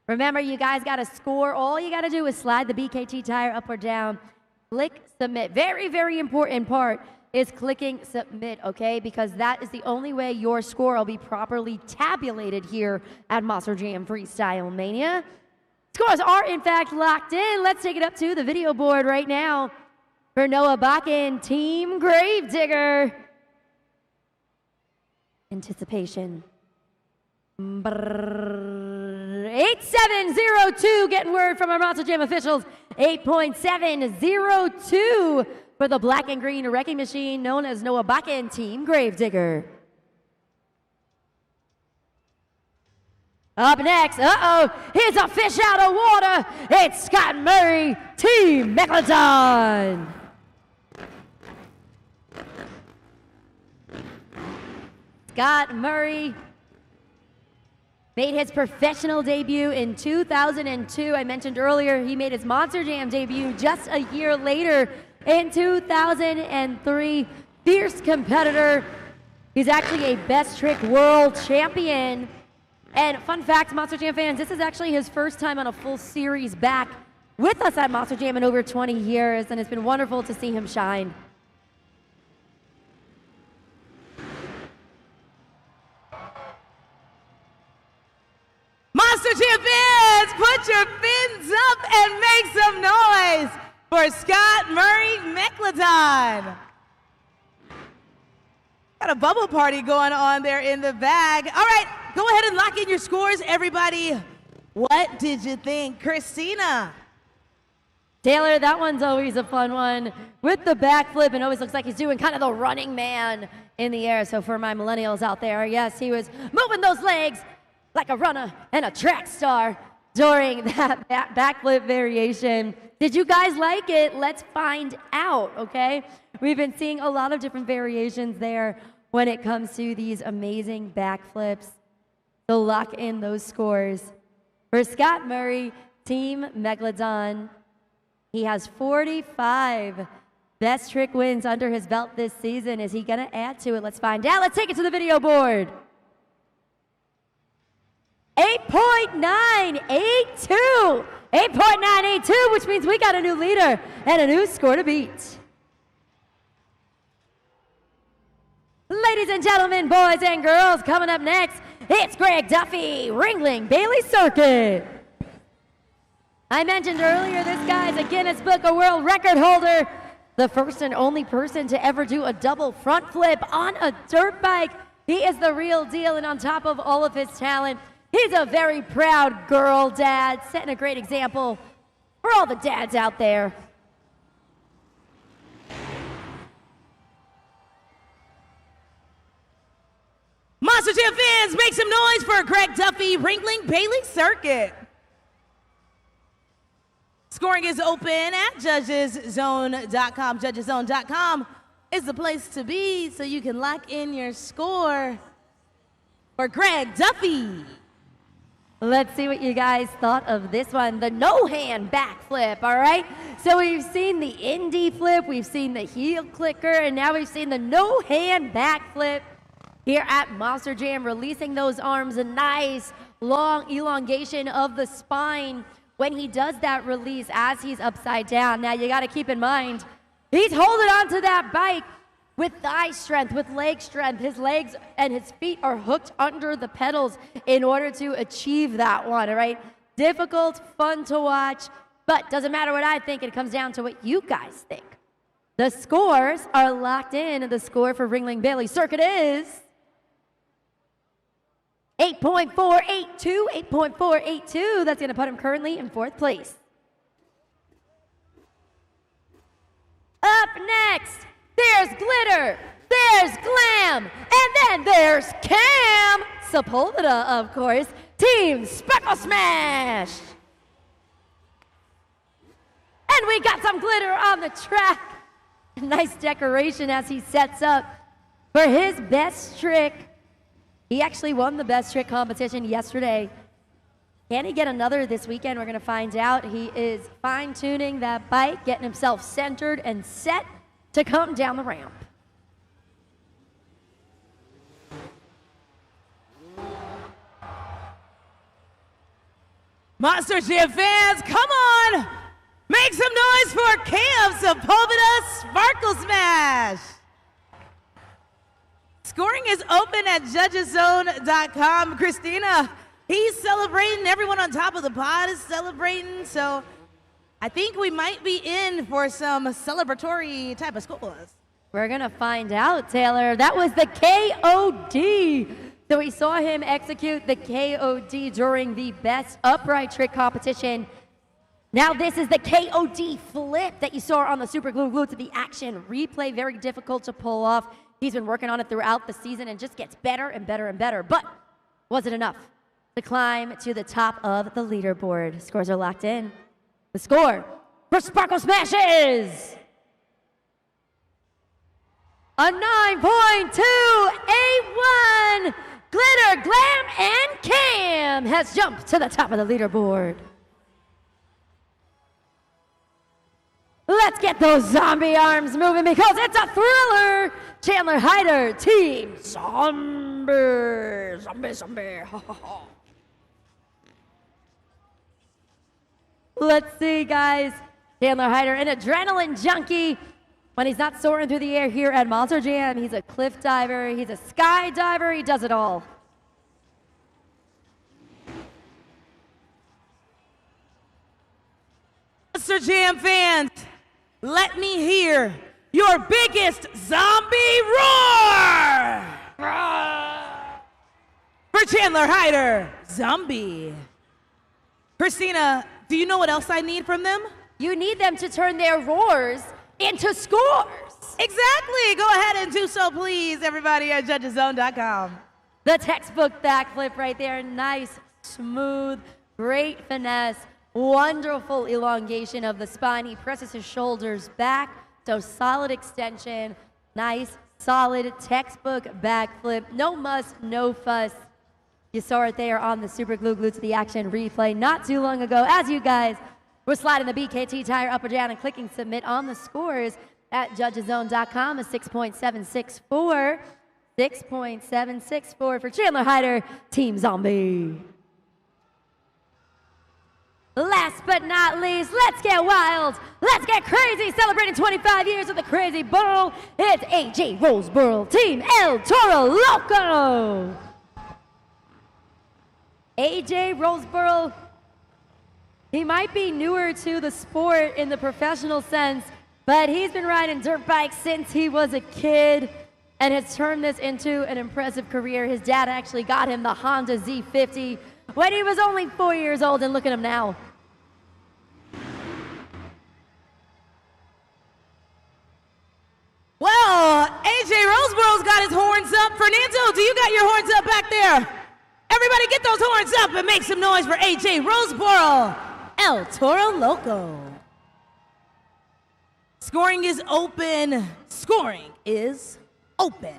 Remember, you guys got to score. All you got to do is slide the BKT tire up or down, click submit. Very, very important part is clicking submit, okay? Because that is the only way your score will be properly tabulated here at Monster Jam Freestyle Mania. Scores are, in fact, locked in. Let's take it up to the video board right now for Noah Bakken, Team Gravedigger. Anticipation. 8702, getting word from our Monster Jam officials. 8.702 for the black and green wrecking machine known as Noah Bakken, Team Gravedigger. Up next, here's a fish out of water. It's Scott Murray, Team Megalodon. Scott Murray made his professional debut in 2002. I mentioned earlier he made his Monster Jam debut just a year later in 2003. Fierce competitor. He's actually a best trick world champion. And fun fact, Monster Jam fans, this is actually his first time on a full series back with us at Monster Jam in over 20 years, and it's been wonderful to see him shine. Monster Jam fans, put your fins up and make some noise for Scott Murray Megalodon. Got a bubble party going on there in the bag. All right, go ahead and lock in your scores, everybody. What did you think, Christina? Taylor, that one's always a fun one with the backflip, and always looks like he's doing kind of the running man in the air. So for my millennials out there, yes, he was moving those legs like a runner and a track star during that backflip variation. Did you guys like it? Let's find out, okay? We've been seeing a lot of different variations there when it comes to these amazing backflips. So lock in those scores. For Scott Murray, Team Megalodon, he has 45 best trick wins under his belt this season. Is he gonna add to it? Let's find out. Let's take it to the video board. 8.982. 8.982, which means we got a new leader and a new score to beat. Ladies and gentlemen, boys and girls, coming up next, it's Greg Duffy, Ringling Bailey Circuit. I mentioned earlier, this guy's a Guinness Book of World Record holder, the first and only person to ever do a double front flip on a dirt bike. He is the real deal, and on top of all of his talent, he's a very proud girl dad, setting a great example for all the dads out there. Monster Jam fans, make some noise for Greg Duffy, Ringling Bailey Circuit. Scoring is open at judgeszone.com. Judgeszone.com is the place to be, so you can lock in your score for Greg Duffy. Let's see what you guys thought of this one, the no-hand backflip, all right? So we've seen the indie flip, we've seen the heel clicker, and now we've seen the no-hand backflip here at Monster Jam, releasing those arms, a nice long elongation of the spine when he does that release as he's upside down. Now you gotta keep in mind, he's holding onto that bike with thigh strength, with leg strength. His legs and his feet are hooked under the pedals in order to achieve that one, all right? Difficult, fun to watch, but doesn't matter what I think, it comes down to what you guys think. The scores are locked in, and the score for Ringling Bailey Circuit is 8.482, 8.482. That's gonna put him currently in 4th place. Up next, there's Glitter, there's Glam, and then there's Cam Sepulveda, of course, Team Sparkle Smash. And we got some glitter on the track. Nice decoration as he sets up for his best trick. He actually won the best trick competition yesterday. Can he get another this weekend? We're gonna find out. He is fine-tuning that bike, getting himself centered and set to come down the ramp. Monster Jam fans, come on! Make some noise for Cam Sepulveda Sparkle Smash! Scoring is open at judgeszone.com. Christina, he's celebrating. Everyone on top of the pod is celebrating, so I think we might be in for some celebratory type of scores. We're gonna find out, Taylor. That was the KOD. So we saw him execute the KOD during the best upright trick competition. Now this is the KOD flip that you saw on the Super Glue to the action replay. Very difficult to pull off. He's been working on it throughout the season and just gets better and better and better. But was it enough to climb to the top of the leaderboard? Scores are locked in. The score for Sparkle Smash is a 9.281. Glitter, Glam, and Cam has jumped to the top of the leaderboard. Let's get those zombie arms moving because it's a thriller. Chandler Hyder, Team Zombie. Zombie. Let's see, guys. Chandler Hyder, an adrenaline junkie. When he's not soaring through the air here at Monster Jam, he's a cliff diver, he's a skydiver, he does it all. Monster Jam fans, let me hear your biggest zombie roar! For Chandler Hyder, zombie. Christina, do you know what else I need from them? You need them to turn their roars into scores. Exactly. Go ahead and do so, please, everybody at judgeszone.com. The textbook backflip right there. Nice, smooth, great finesse, wonderful elongation of the spine. He presses his shoulders back, so solid extension. Nice, solid textbook backflip. No muss, no fuss. You saw it there on the Super Glue to the Action replay not too long ago as you guys were sliding the BKT tire up or down and clicking submit on the scores at judgeszone.com. A 6.764. 6.764 for Chandler Hyder, Team Zombie. Last but not least, let's get wild. Let's get crazy. Celebrating 25 years of the Crazy Bowl. It's AJ Roseboro, Team El Toro Loco. AJ Roseboro, he might be newer to the sport in the professional sense, but he's been riding dirt bikes since he was a kid and has turned this into an impressive career. His dad actually got him the Honda Z50 when he was only 4 years old, and look at him now. Well, AJ Roseboro's got his horns up. Fernando, do you got your horns up back there? Everybody get those horns up and make some noise for AJ Roseboro, El Toro Loco. Scoring is open. Scoring is open.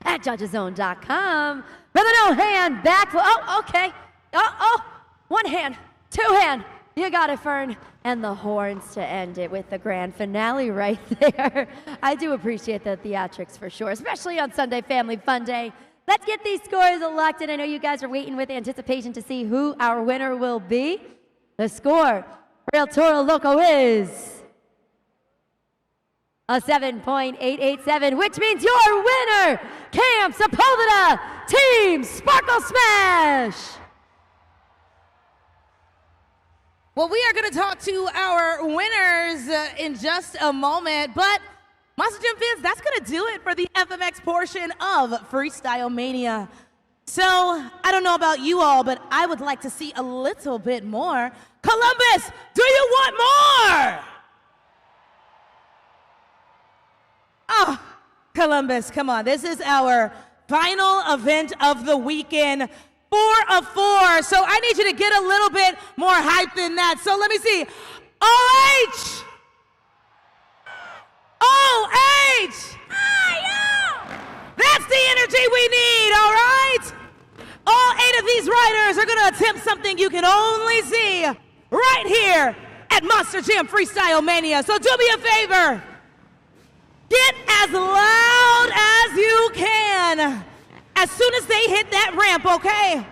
At judgeszone.com with a no-hand backflip. Oh, okay. One hand, two hand. You got it, Fern. And the horns to end it with the grand finale right there. I do appreciate the theatrics for sure, especially on Sunday Family Fun Day. Let's get these scores locked in. I know you guys are waiting with anticipation to see who our winner will be. The score for El Toro Loco is a 7.887, which means your winner, Cam Sepulveda, Team Sparkle Smash. Well, we are going to talk to our winners in just a moment, but Monster Jam fans, that's going to do it for the FMX portion of Freestyle Mania. So, I don't know about you all, but I would like to see a little bit more. Columbus, do you want more? Oh, Columbus, come on. This is our final event of the weekend. 4 of 4. So I need you to get a little bit more hype than that. So let me see. OH! OH! That's the energy we need, all right? All 8 of these riders are going to attempt something you can only see right here at Monster Jam Freestyle Mania. So do me a favor. Get as loud as you can as soon as they hit that ramp, okay?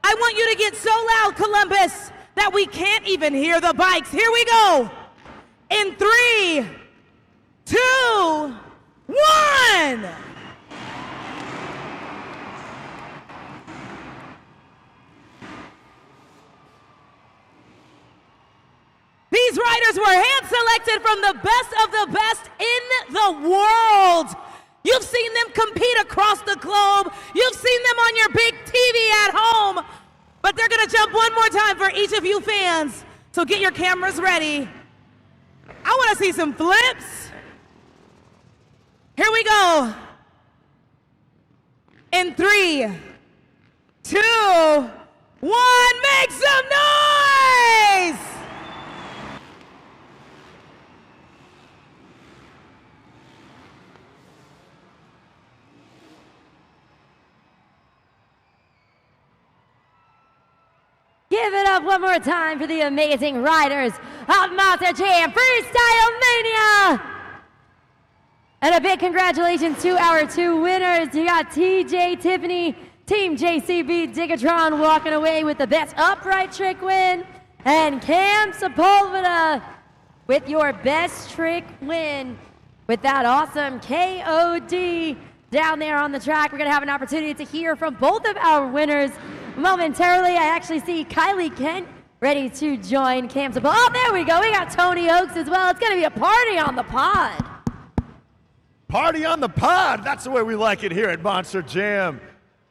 I want you to get so loud, Columbus, that we can't even hear the bikes. Here we go. In 3, 2, 1. These riders were hand-selected from the best of the best in the world. You've seen them compete across the globe. You've seen them on your big TV at home. But they're going to jump one more time for each of you fans. So get your cameras ready. I want to see some flips. Here we go. In 3, 2, 1, make some noise! Give it up one more time for the amazing riders of Monster Jam Freestyle Mania! And a big congratulations to our 2 winners. You got TJ Tiffany, Team JCB Digatron walking away with the best upright trick win. and Cam Sepulveda with your best trick win with that awesome KOD down there on the track. We're going to have an opportunity to hear from both of our winners momentarily. I actually see Kylie Kent ready to join Cam Sepulveda. Oh, there we go. We got Tony Oaks as well. It's going to be a party on the pod. Party on the pod. That's the way we like it here at Monster Jam.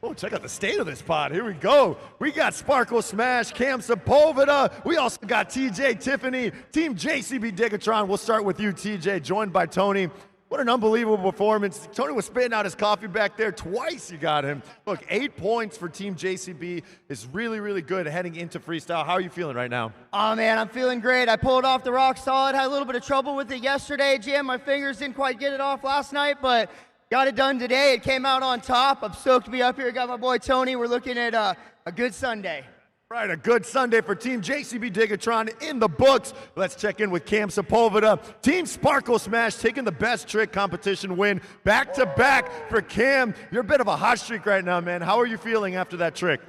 Oh, check out the state of this pod. Here we go. We got Sparkle Smash, Cam Sepulveda. We also got TJ Tiffany, Team JCB Digatron. We'll start with you, TJ, joined by Tony. What an unbelievable performance. Tony was spitting out his coffee back there. Twice you got him. Look, 8 points for Team JCB is really, really good heading into freestyle. How are you feeling right now? Oh, man, I'm feeling great. I pulled off the rock solid. Had a little bit of trouble with it yesterday. Jammed my fingers, didn't quite get it off last night, but got it done today. It came out on top. I'm stoked to be up here. Got my boy Tony. We're looking at a good Sunday. Right, a good Sunday for Team JCB Digatron in the books. Let's check in with Cam Sepulveda. Team Sparkle Smash taking the best trick competition win back-to-back for Cam. You're a bit of a hot streak right now, man. How are you feeling after that trick?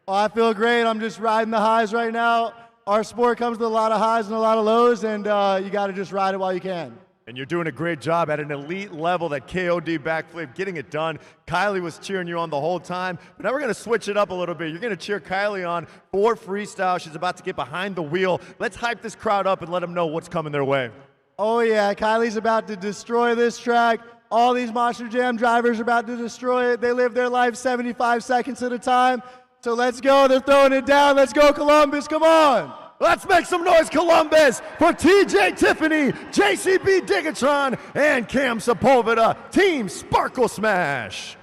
Oh, I feel great. I'm just riding the highs right now. Our sport comes with a lot of highs and a lot of lows, and you got to just ride it while you can. And you're doing a great job at an elite level, that KOD backflip, getting it done. Kylie was cheering you on the whole time, but now we're going to switch it up a little bit. You're going to cheer Kylie on for freestyle. She's about to get behind the wheel. Let's hype this crowd up and let them know what's coming their way. Oh, yeah. Kylie's about to destroy this track. All these Monster Jam drivers are about to destroy it. They live their life 75 seconds at a time. So let's go. They're throwing it down. Let's go, Columbus. Come on. Let's make some noise, Columbus, for TJ Tiffany, JCB Digatron, and Cam Sepulveda, Team Sparkle Smash.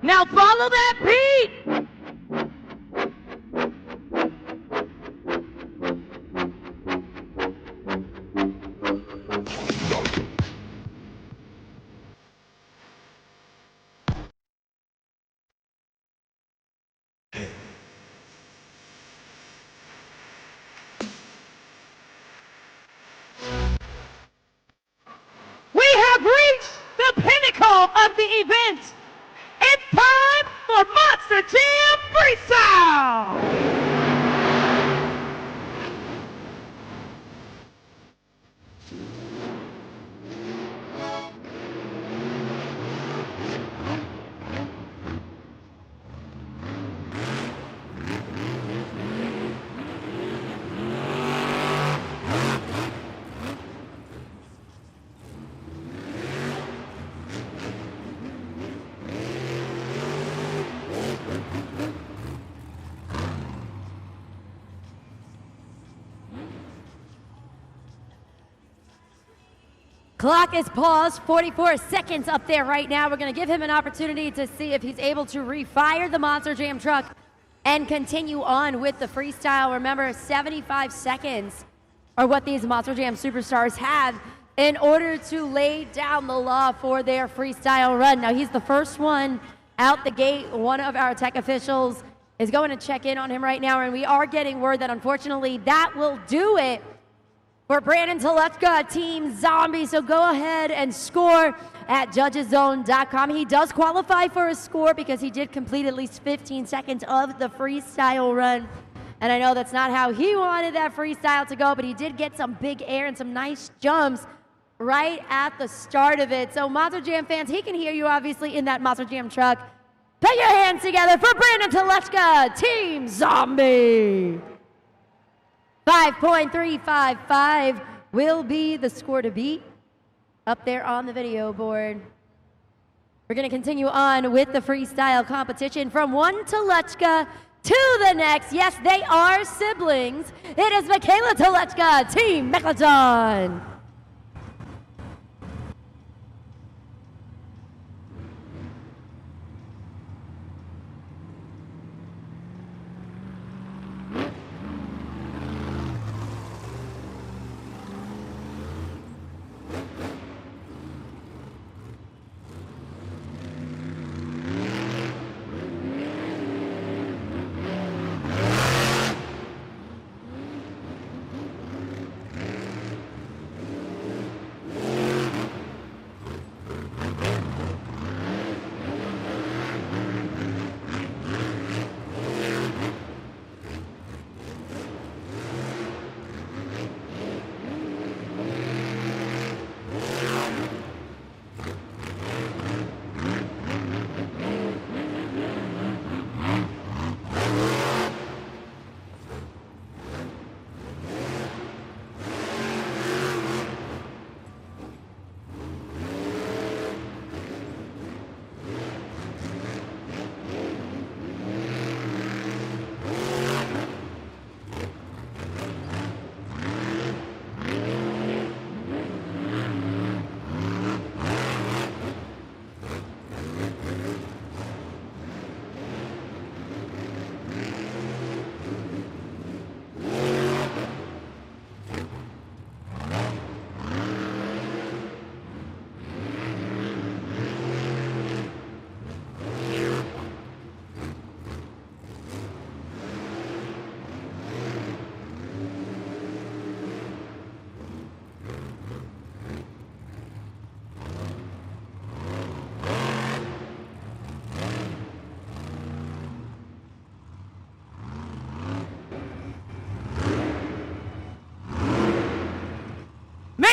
Now follow that beat. Of the event. It's time for Monster Jam Freestyle! Clock is paused, 44 seconds up there right now. We're going to give him an opportunity to see if he's able to refire the Monster Jam truck and continue on with the freestyle. Remember, 75 seconds are what these Monster Jam superstars have in order to lay down the law for their freestyle run. Now, he's the first one out the gate. One of our tech officials is going to check in on him right now, and we are getting word that unfortunately that will do it for Brandon Telechka, Team Zombie. So go ahead and score at judgeszone.com. He does qualify for a score because he did complete at least 15 seconds of the freestyle run. And I know that's not how he wanted that freestyle to go, but he did get some big air and some nice jumps right at the start of it. So Monster Jam fans, he can hear you obviously in that Monster Jam truck. Put your hands together for Brandon Telechka, Team Zombie. 5.355 will be the score to beat up there on the video board. We're going to continue on with the freestyle competition from one Telechka to the next. Yes, they are siblings. It is Michaela Telechka, Team Megalodon.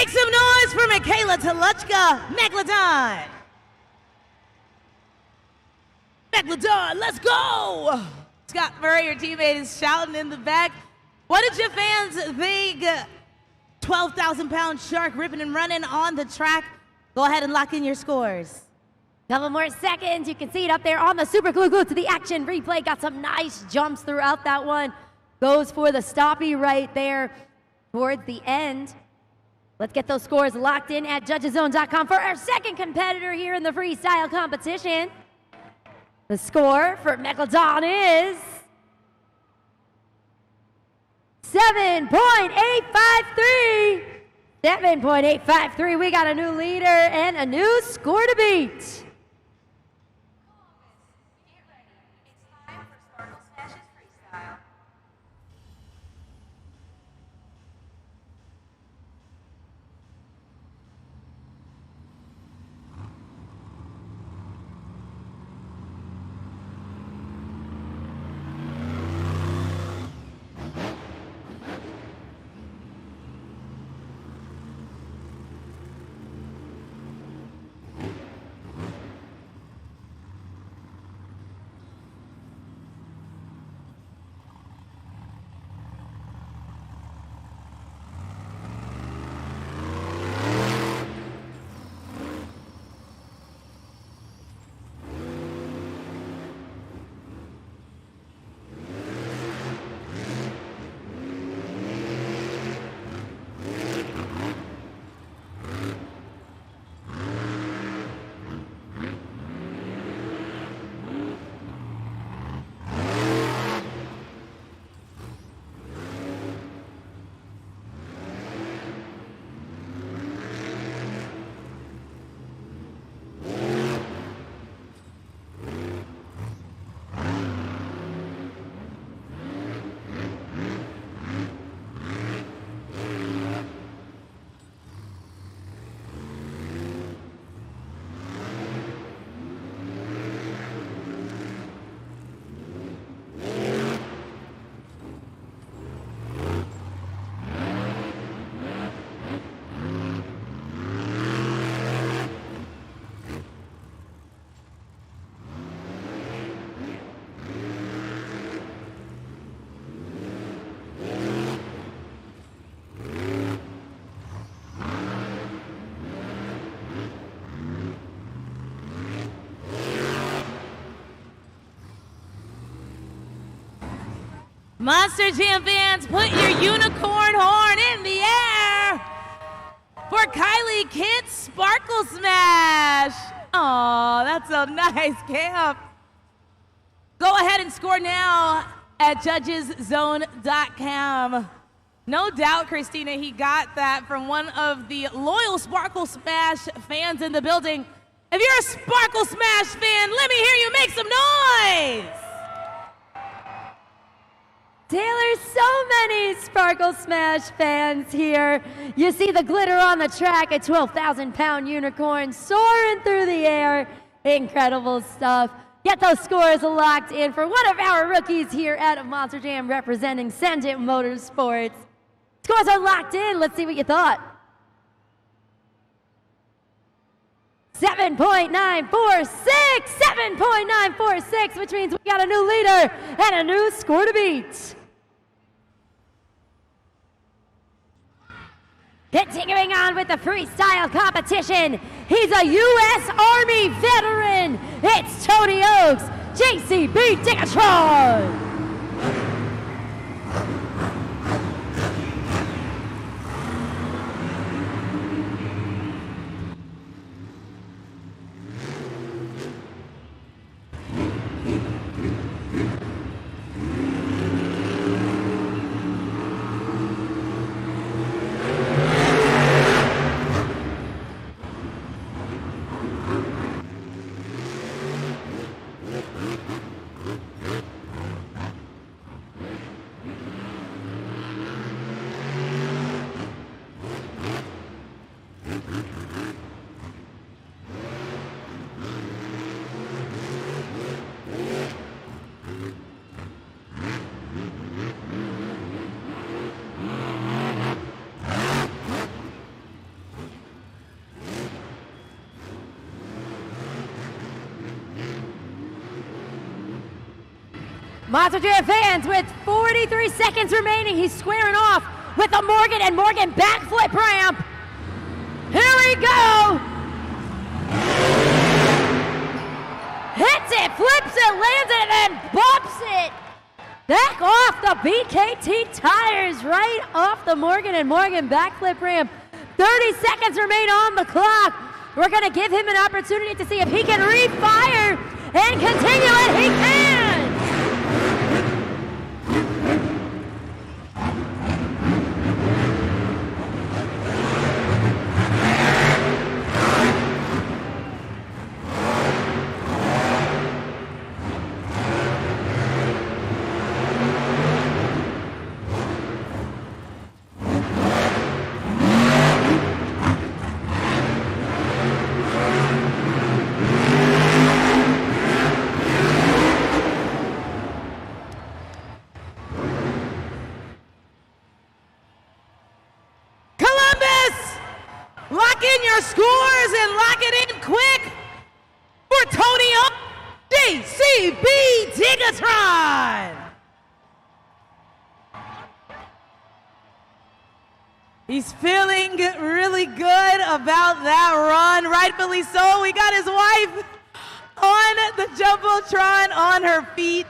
Make some noise for Michaela Toluchka, Megalodon. Megalodon, let's go! Scott Murray, your teammate, is shouting in the back. What did your fans think? 12,000-pound shark ripping and running on the track. Go ahead and lock in your scores. Couple more seconds. You can see it up there on the super glued to the action replay. Got some nice jumps throughout that one. Goes for the stoppie right there towards the end. Let's get those scores locked in at judgeszone.com for our second competitor here in the freestyle competition. The score for Megalodon is 7.853. 7.853. We got a new leader and a new score to beat. Monster Jam fans, put your unicorn horn in the air for Kylie Kitt's Sparkle Smash. Oh, that's a nice camp. Go ahead and score now at judgeszone.com. No doubt, Christina, he got that from one of the loyal Sparkle Smash fans in the building. If you're a Sparkle Smash fan, let me hear you make some noise. Taylor, so many Sparkle Smash fans here. You see the glitter on the track, a 12,000-pound unicorn soaring through the air. Incredible stuff. Get those scores locked in for one of our rookies here at Monster Jam representing Sendit Motorsports. Scores are locked in. Let's see what you thought. 7.946, 7.946, which means we got a new leader and a new score to beat. Continuing on with the freestyle competition, he's a U.S. Army veteran. It's Tony Oaks, JCB Digatron. Monster Jam fans, with 43 seconds remaining, he's squaring off with a Morgan and Morgan backflip ramp. Here we go. Hits it, flips it, lands it, and then bumps it back off the BKT tires, right off the Morgan and Morgan backflip ramp. 30 seconds remain on the clock. We're going to give him an opportunity to see if he can refire and continue it. He can! Lock in your scores and lock it in quick for Tony O. JCB Tigatron. He's feeling really good about that run, rightfully so. We got his wife on the Jumbotron on her feet,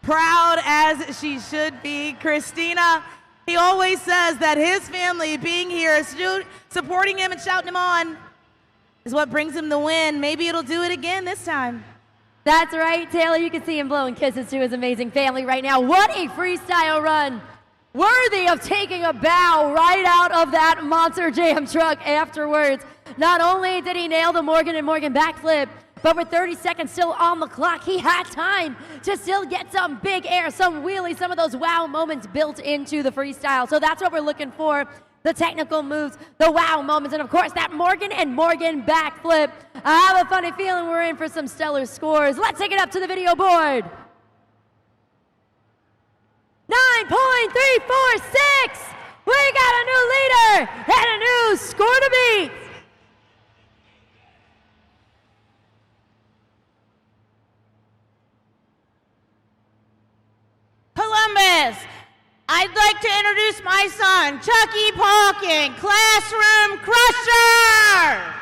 proud as she should be. Christina, he always says that his family being here, supporting him and shouting him on, is what brings him the win. Maybe it'll do it again this time. That's right, Taylor. You can see him blowing kisses to his amazing family right now. What a freestyle run. Worthy of taking a bow right out of that Monster Jam truck afterwards. Not only did he nail the Morgan and Morgan backflip, but with 30 seconds still on the clock, he had time to still get some big air, some wheelies, some of those wow moments built into the freestyle. So that's what we're looking for. The technical moves, the wow moments, and of course that Morgan and Morgan backflip. I have a funny feeling we're in for some stellar scores. Let's take it up to the video board. 9.346. We got a new leader and a new score to beat. Columbus, I'd like to introduce my son, Chucky Palkin, Classroom Crusher.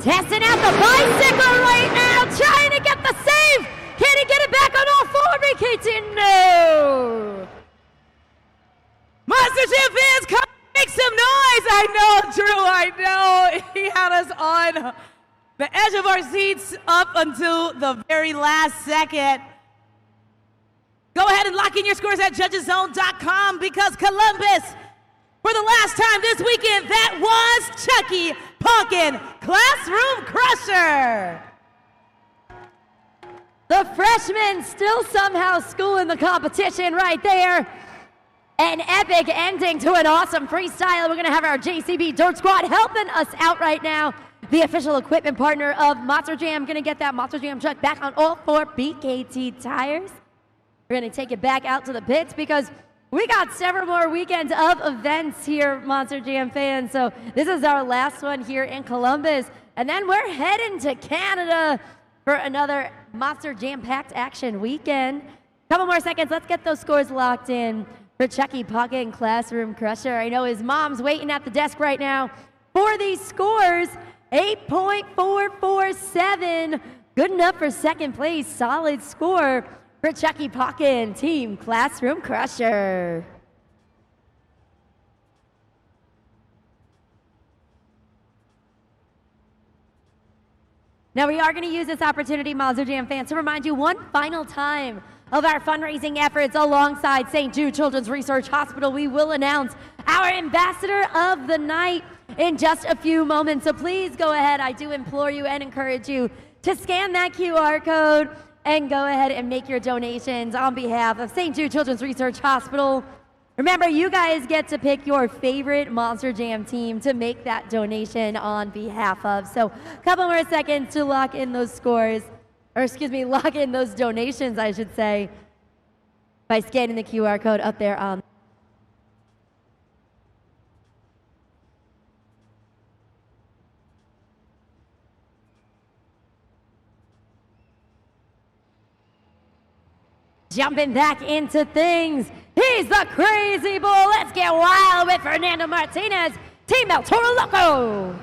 Testing out the bicycle right now, trying to get the save. Can he get it back on all four, BKT? No. Monster Jam fans, come make some noise. I know, Drew, I know. He had us on the edge of our seats up until the very last second. Go ahead and lock in your scores at judgeszone.com because Columbus For the last time this weekend, that was Chucky Pumpkin Classroom Crusher. The freshmen still somehow schooling the competition right there. An epic ending to an awesome freestyle. We're going to have our JCB Dirt Squad helping us out right now. The official equipment partner of Monster Jam. Going to get that Monster Jam truck back on all 4 BKT tires. We're going to take it back out to the pits because we got several more weekends of events here, Monster Jam fans. So this is our last one here in Columbus. And then we're heading to Canada for another Monster Jam-packed action weekend. Couple more seconds. Let's get those scores locked in for Chucky Pumpkin Classroom Crusher. I know his mom's waiting at the desk right now for these scores. 8.447. Good enough for second place. Solid score for Chucky Pumpkin Team Classroom Crusher. Now we are going to use this opportunity, Monster Jam fans, to remind you one final time of our fundraising efforts alongside St. Jude Children's Research Hospital. We will announce our Ambassador of the Night in just a few moments. So please go ahead. I do implore you and encourage you to scan that QR code and go ahead and make your donations on behalf of St. Jude Children's Research Hospital. Remember, you guys get to pick your favorite Monster Jam team to make that donation on behalf of. So a couple more seconds to lock in those scores, or excuse me, lock in those donations, I should say, by scanning the QR code up there on. Jumping back into things, he's the crazy bull. Let's get wild with Fernando Martinez, Team El Toro Loco.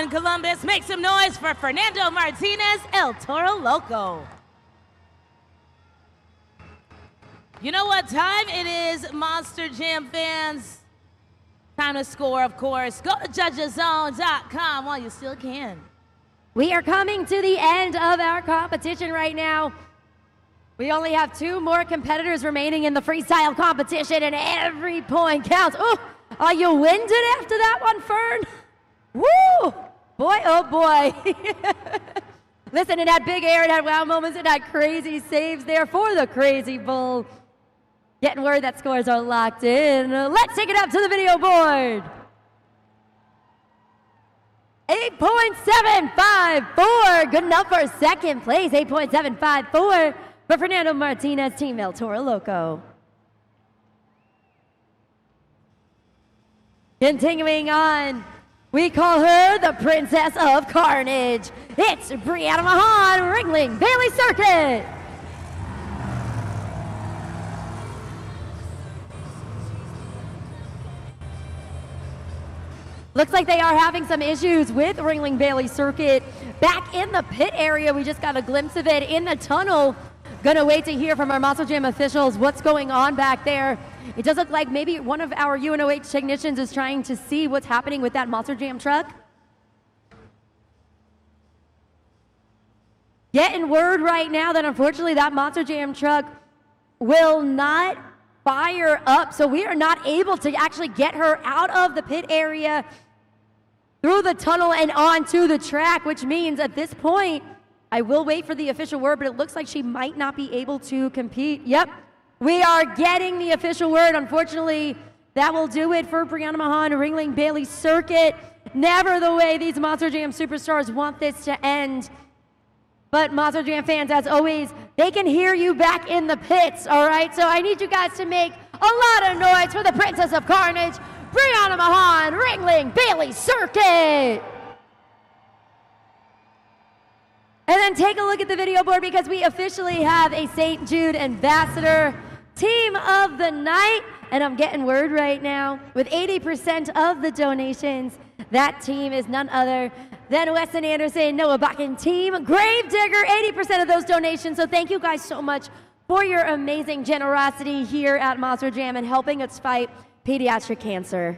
Columbus, make some noise for Fernando Martinez, El Toro Loco. You know what time it is, Monster Jam fans? Time to score, of course. Go to judgezone.com while you still can. We are coming to the end of our competition right now. We only have 2 more competitors remaining in the freestyle competition, and every point counts. Oh, Are you winded after that one, Fern? Woo! Boy, oh boy. Listen, it had big air, it had wow moments, it had crazy saves there for the Crazy Bull. Getting word that scores are locked in. Let's take it up to the video board. 8.754, good enough for second place. 8.754 for Fernando Martinez, Team El Toro Loco. Continuing on, we call her the Princess of Carnage. It's Brianna Mahan, Ringling Bailey Circuit. Looks like they are having some issues with Ringling Bailey Circuit. Back in the pit area, we just got a glimpse of it in the tunnel. Gonna wait to hear from our Monster Jam officials what's going on back there. It does look like maybe one of our UNOH technicians is trying to see what's happening with that Monster Jam truck. Getting word right now that unfortunately that Monster Jam truck will not fire up, so we are not able to actually get her out of the pit area through the tunnel and onto the track, which means at this point, I will wait for the official word, but it looks like she might not be able to compete. Yep, we are getting the official word. Unfortunately, that will do it for Brianna Mahan, Ringling Bailey Circuit. Never the way these Monster Jam superstars want this to end. But Monster Jam fans, as always, they can hear you back in the pits, all right? So I need you guys to make a lot of noise for the Princess of Carnage, Brianna Mahan, Ringling Bailey Circuit. And then take a look at the video board because we officially have a St. Jude Ambassador Team of the Night. And I'm getting word right now, with 80% of the donations, that team is none other than Weston Anderson, Noah Bakken Team Gravedigger, 80% of those donations. So thank you guys so much for your amazing generosity here at Monster Jam and helping us fight pediatric cancer.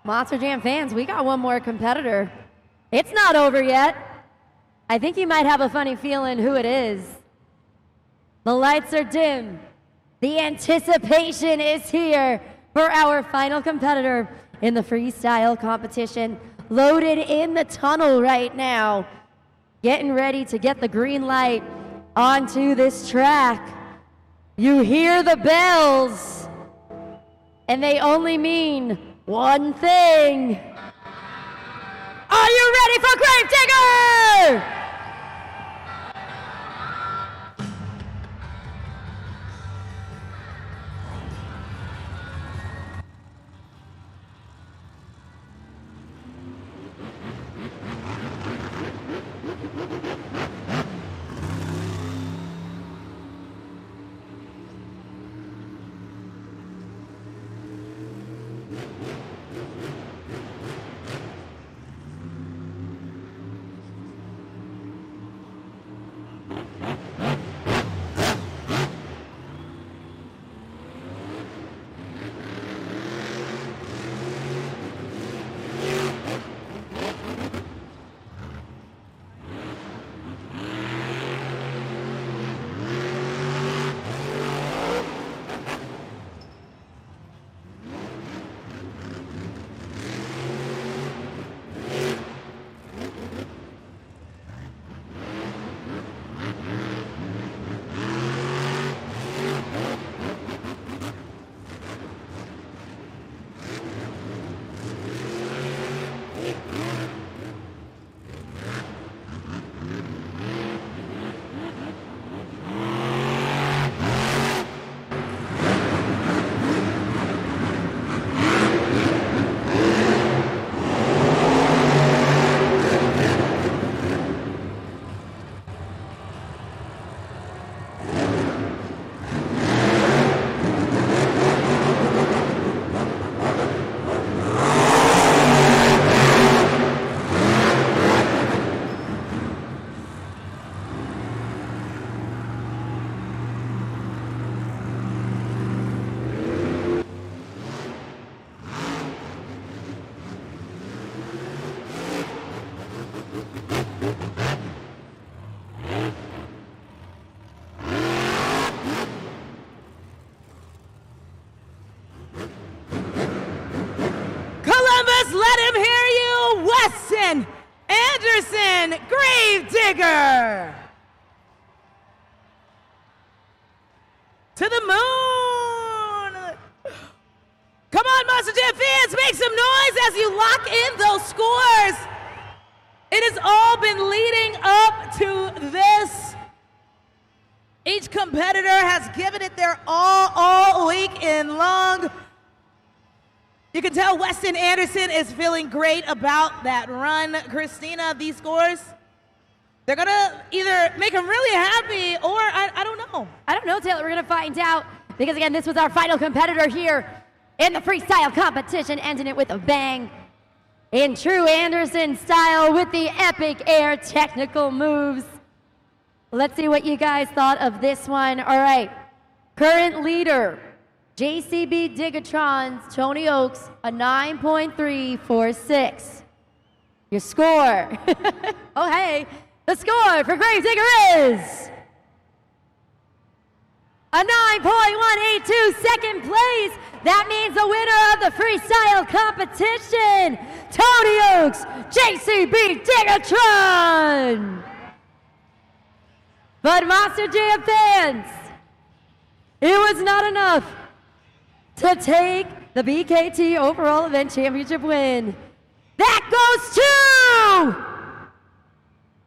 Monster Jam fans, we got one more competitor. It's not over yet. I think you might have a funny feeling who it is. The lights are dim. The anticipation is here for our final competitor in the freestyle competition. Loaded in the tunnel right now. Getting ready to get the green light onto this track. You hear the bells, and they only mean one thing. Are you ready for Gravedigger? Columbus, let him hear you. Weston Anderson, Gravedigger. To the moon. Come on, Monster Jam fans, make some noise as you lock in those scores. It has all been leading up to this. Each competitor has given it their all weekend long. You can tell Weston Anderson is feeling great about that run. Christina, these scores, they're gonna either make him really happy or I don't know. I don't know, Taylor. We're gonna find out because again, this was our final competitor here in the freestyle competition, ending it with a bang. In true Anderson style with the epic air technical moves. Let's see what you guys thought of this one. All right, current leader, JCB Digatron's Tony Oaks, a 9.346. Your score. Oh, hey, the score for Gravedigger is a 9.182 second place. That means the winner of the freestyle competition, Tony Oaks, JCB Digatron. But Monster Jam fans, it was not enough to take the BKT overall event championship win. That goes to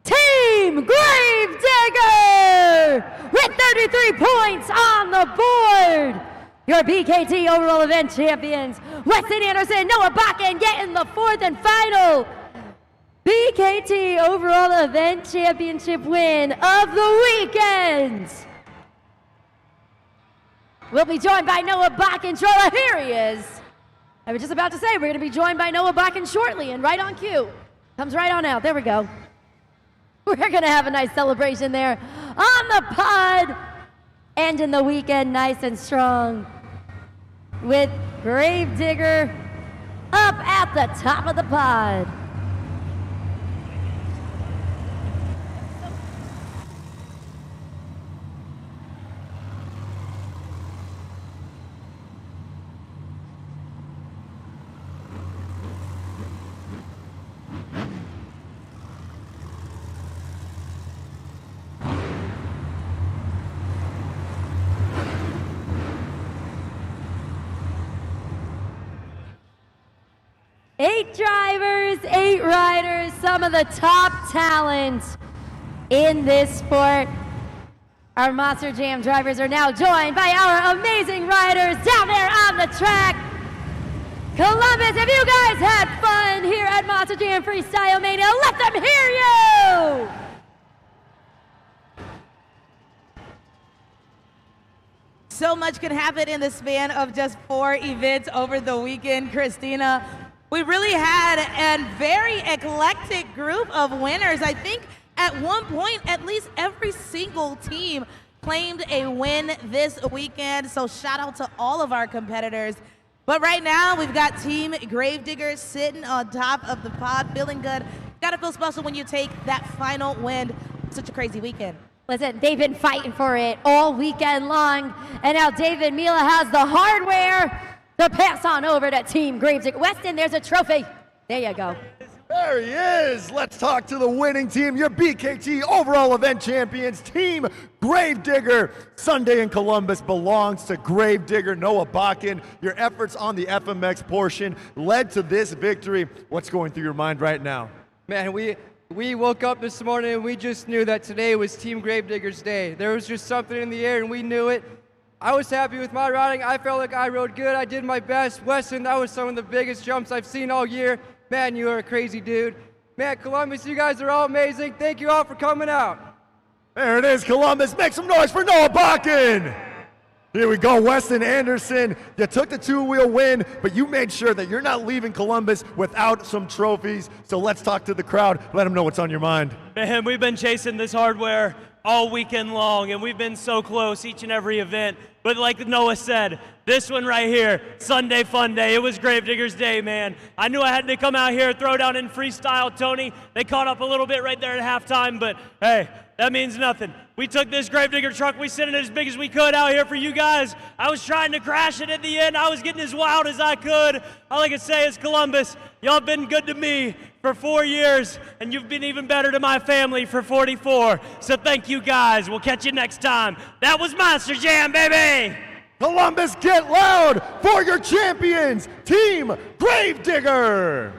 Team Gravedigger with 33 points on the board. Your BKT overall event champions, Weston Anderson, Noah Bakken getting the fourth and final BKT overall event championship win of the weekend. We'll be joined by Noah Bakken. Here he is. I was just about to say, we're going to be joined by Noah Bakken shortly, and right on cue. Comes right on out. There we go. We're going to have a nice celebration there on the pod. Ending the weekend nice and strong with Gravedigger up at the top of the pod. Eight drivers, 8 riders, some of the top talent in this sport. Our Monster Jam drivers are now joined by our amazing riders down there on the track. Columbus, if you guys had fun here at Monster Jam Freestyle Mania, let them hear you! So much can happen in the span of just 4 events over the weekend, Christina. We really had a very eclectic group of winners. I think at one point, at least every single team claimed a win this weekend. So shout out to all of our competitors. But right now, we've got Team Gravedigger sitting on top of the pod, feeling good. Gotta feel special when you take that final win. Such a crazy weekend. Listen, they've been fighting for it all weekend long. And now David Mila has the hardware to pass on over to Team Gravedigger. Weston, there's a trophy. There you go. There he is. Let's talk to the winning team, your BKT overall event champions, Team Gravedigger. Sunday in Columbus belongs to Gravedigger, Noah Bakken. Your efforts on the FMX portion led to this victory. What's going through your mind right now? Man, we woke up this morning and we just knew that today was Team Gravedigger's day. There was just something in the air and we knew it. I was happy with my riding. I felt like I rode good. I did my best. Weston, that was some of the biggest jumps I've seen all year. Man, you are a crazy dude. Man, Columbus, you guys are all amazing. Thank you all for coming out. There it is, Columbus. Make some noise for Noah Bakken. Here we go, Weston Anderson. You took the 2-wheel win, but you made sure that you're not leaving Columbus without some trophies. So let's talk to the crowd. Let them know what's on your mind. Man, we've been chasing this hardware all weekend long, and we've been so close each and every event. But like Noah said, this one right here, Sunday Fun Day, it was Gravediggers Day, man. I knew I had to come out here, throw down in freestyle. Tony, they caught up a little bit right there at halftime, but hey, that means nothing. We took this Gravedigger truck, we sent it as big as we could out here for you guys. I was trying to crash it at the end. I was getting as wild as I could. All I can say is Columbus, y'all been good to me for 4 years, and you've been even better to my family for 44. So thank you guys. We'll catch you next time. That was Monster Jam, baby! Columbus, get loud for your champions, Team Gravedigger!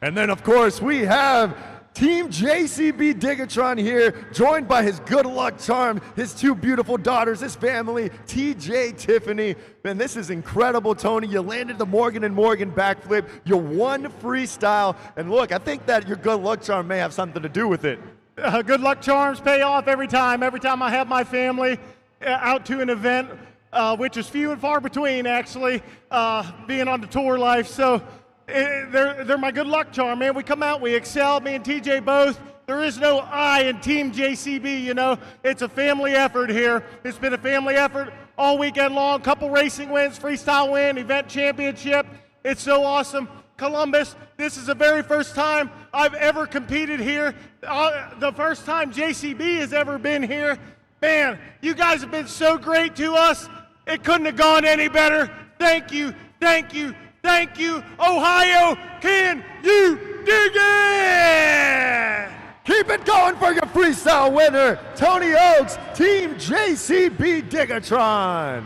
And then, of course, we have Team JCB Diggatron here, joined by his good luck charm, his two beautiful daughters, his family, TJ, Tiffany. Man, this is incredible, Tony. You landed the Morgan & Morgan backflip. You won freestyle. And look, I think that your good luck charm may have something to do with it. Good luck charms pay off every time. Every time I have my family out to an event, which is few and far between, actually, being on the tour life. So they're my good luck charm, man. We come out, we excel, me and TJ both. There is no I in Team JCB, you know. It's a family effort here. It's been a family effort all weekend long. Couple racing wins, freestyle win, event championship. It's so awesome. Columbus, this is the very first time I've ever competed here. The first time JCB has ever been here. Man, you guys have been so great to us. It couldn't have gone any better. Thank you, thank you, thank you. Ohio, can you dig it? Keep it going for your freestyle winner, Tony Oaks, Team JCB Diggatron.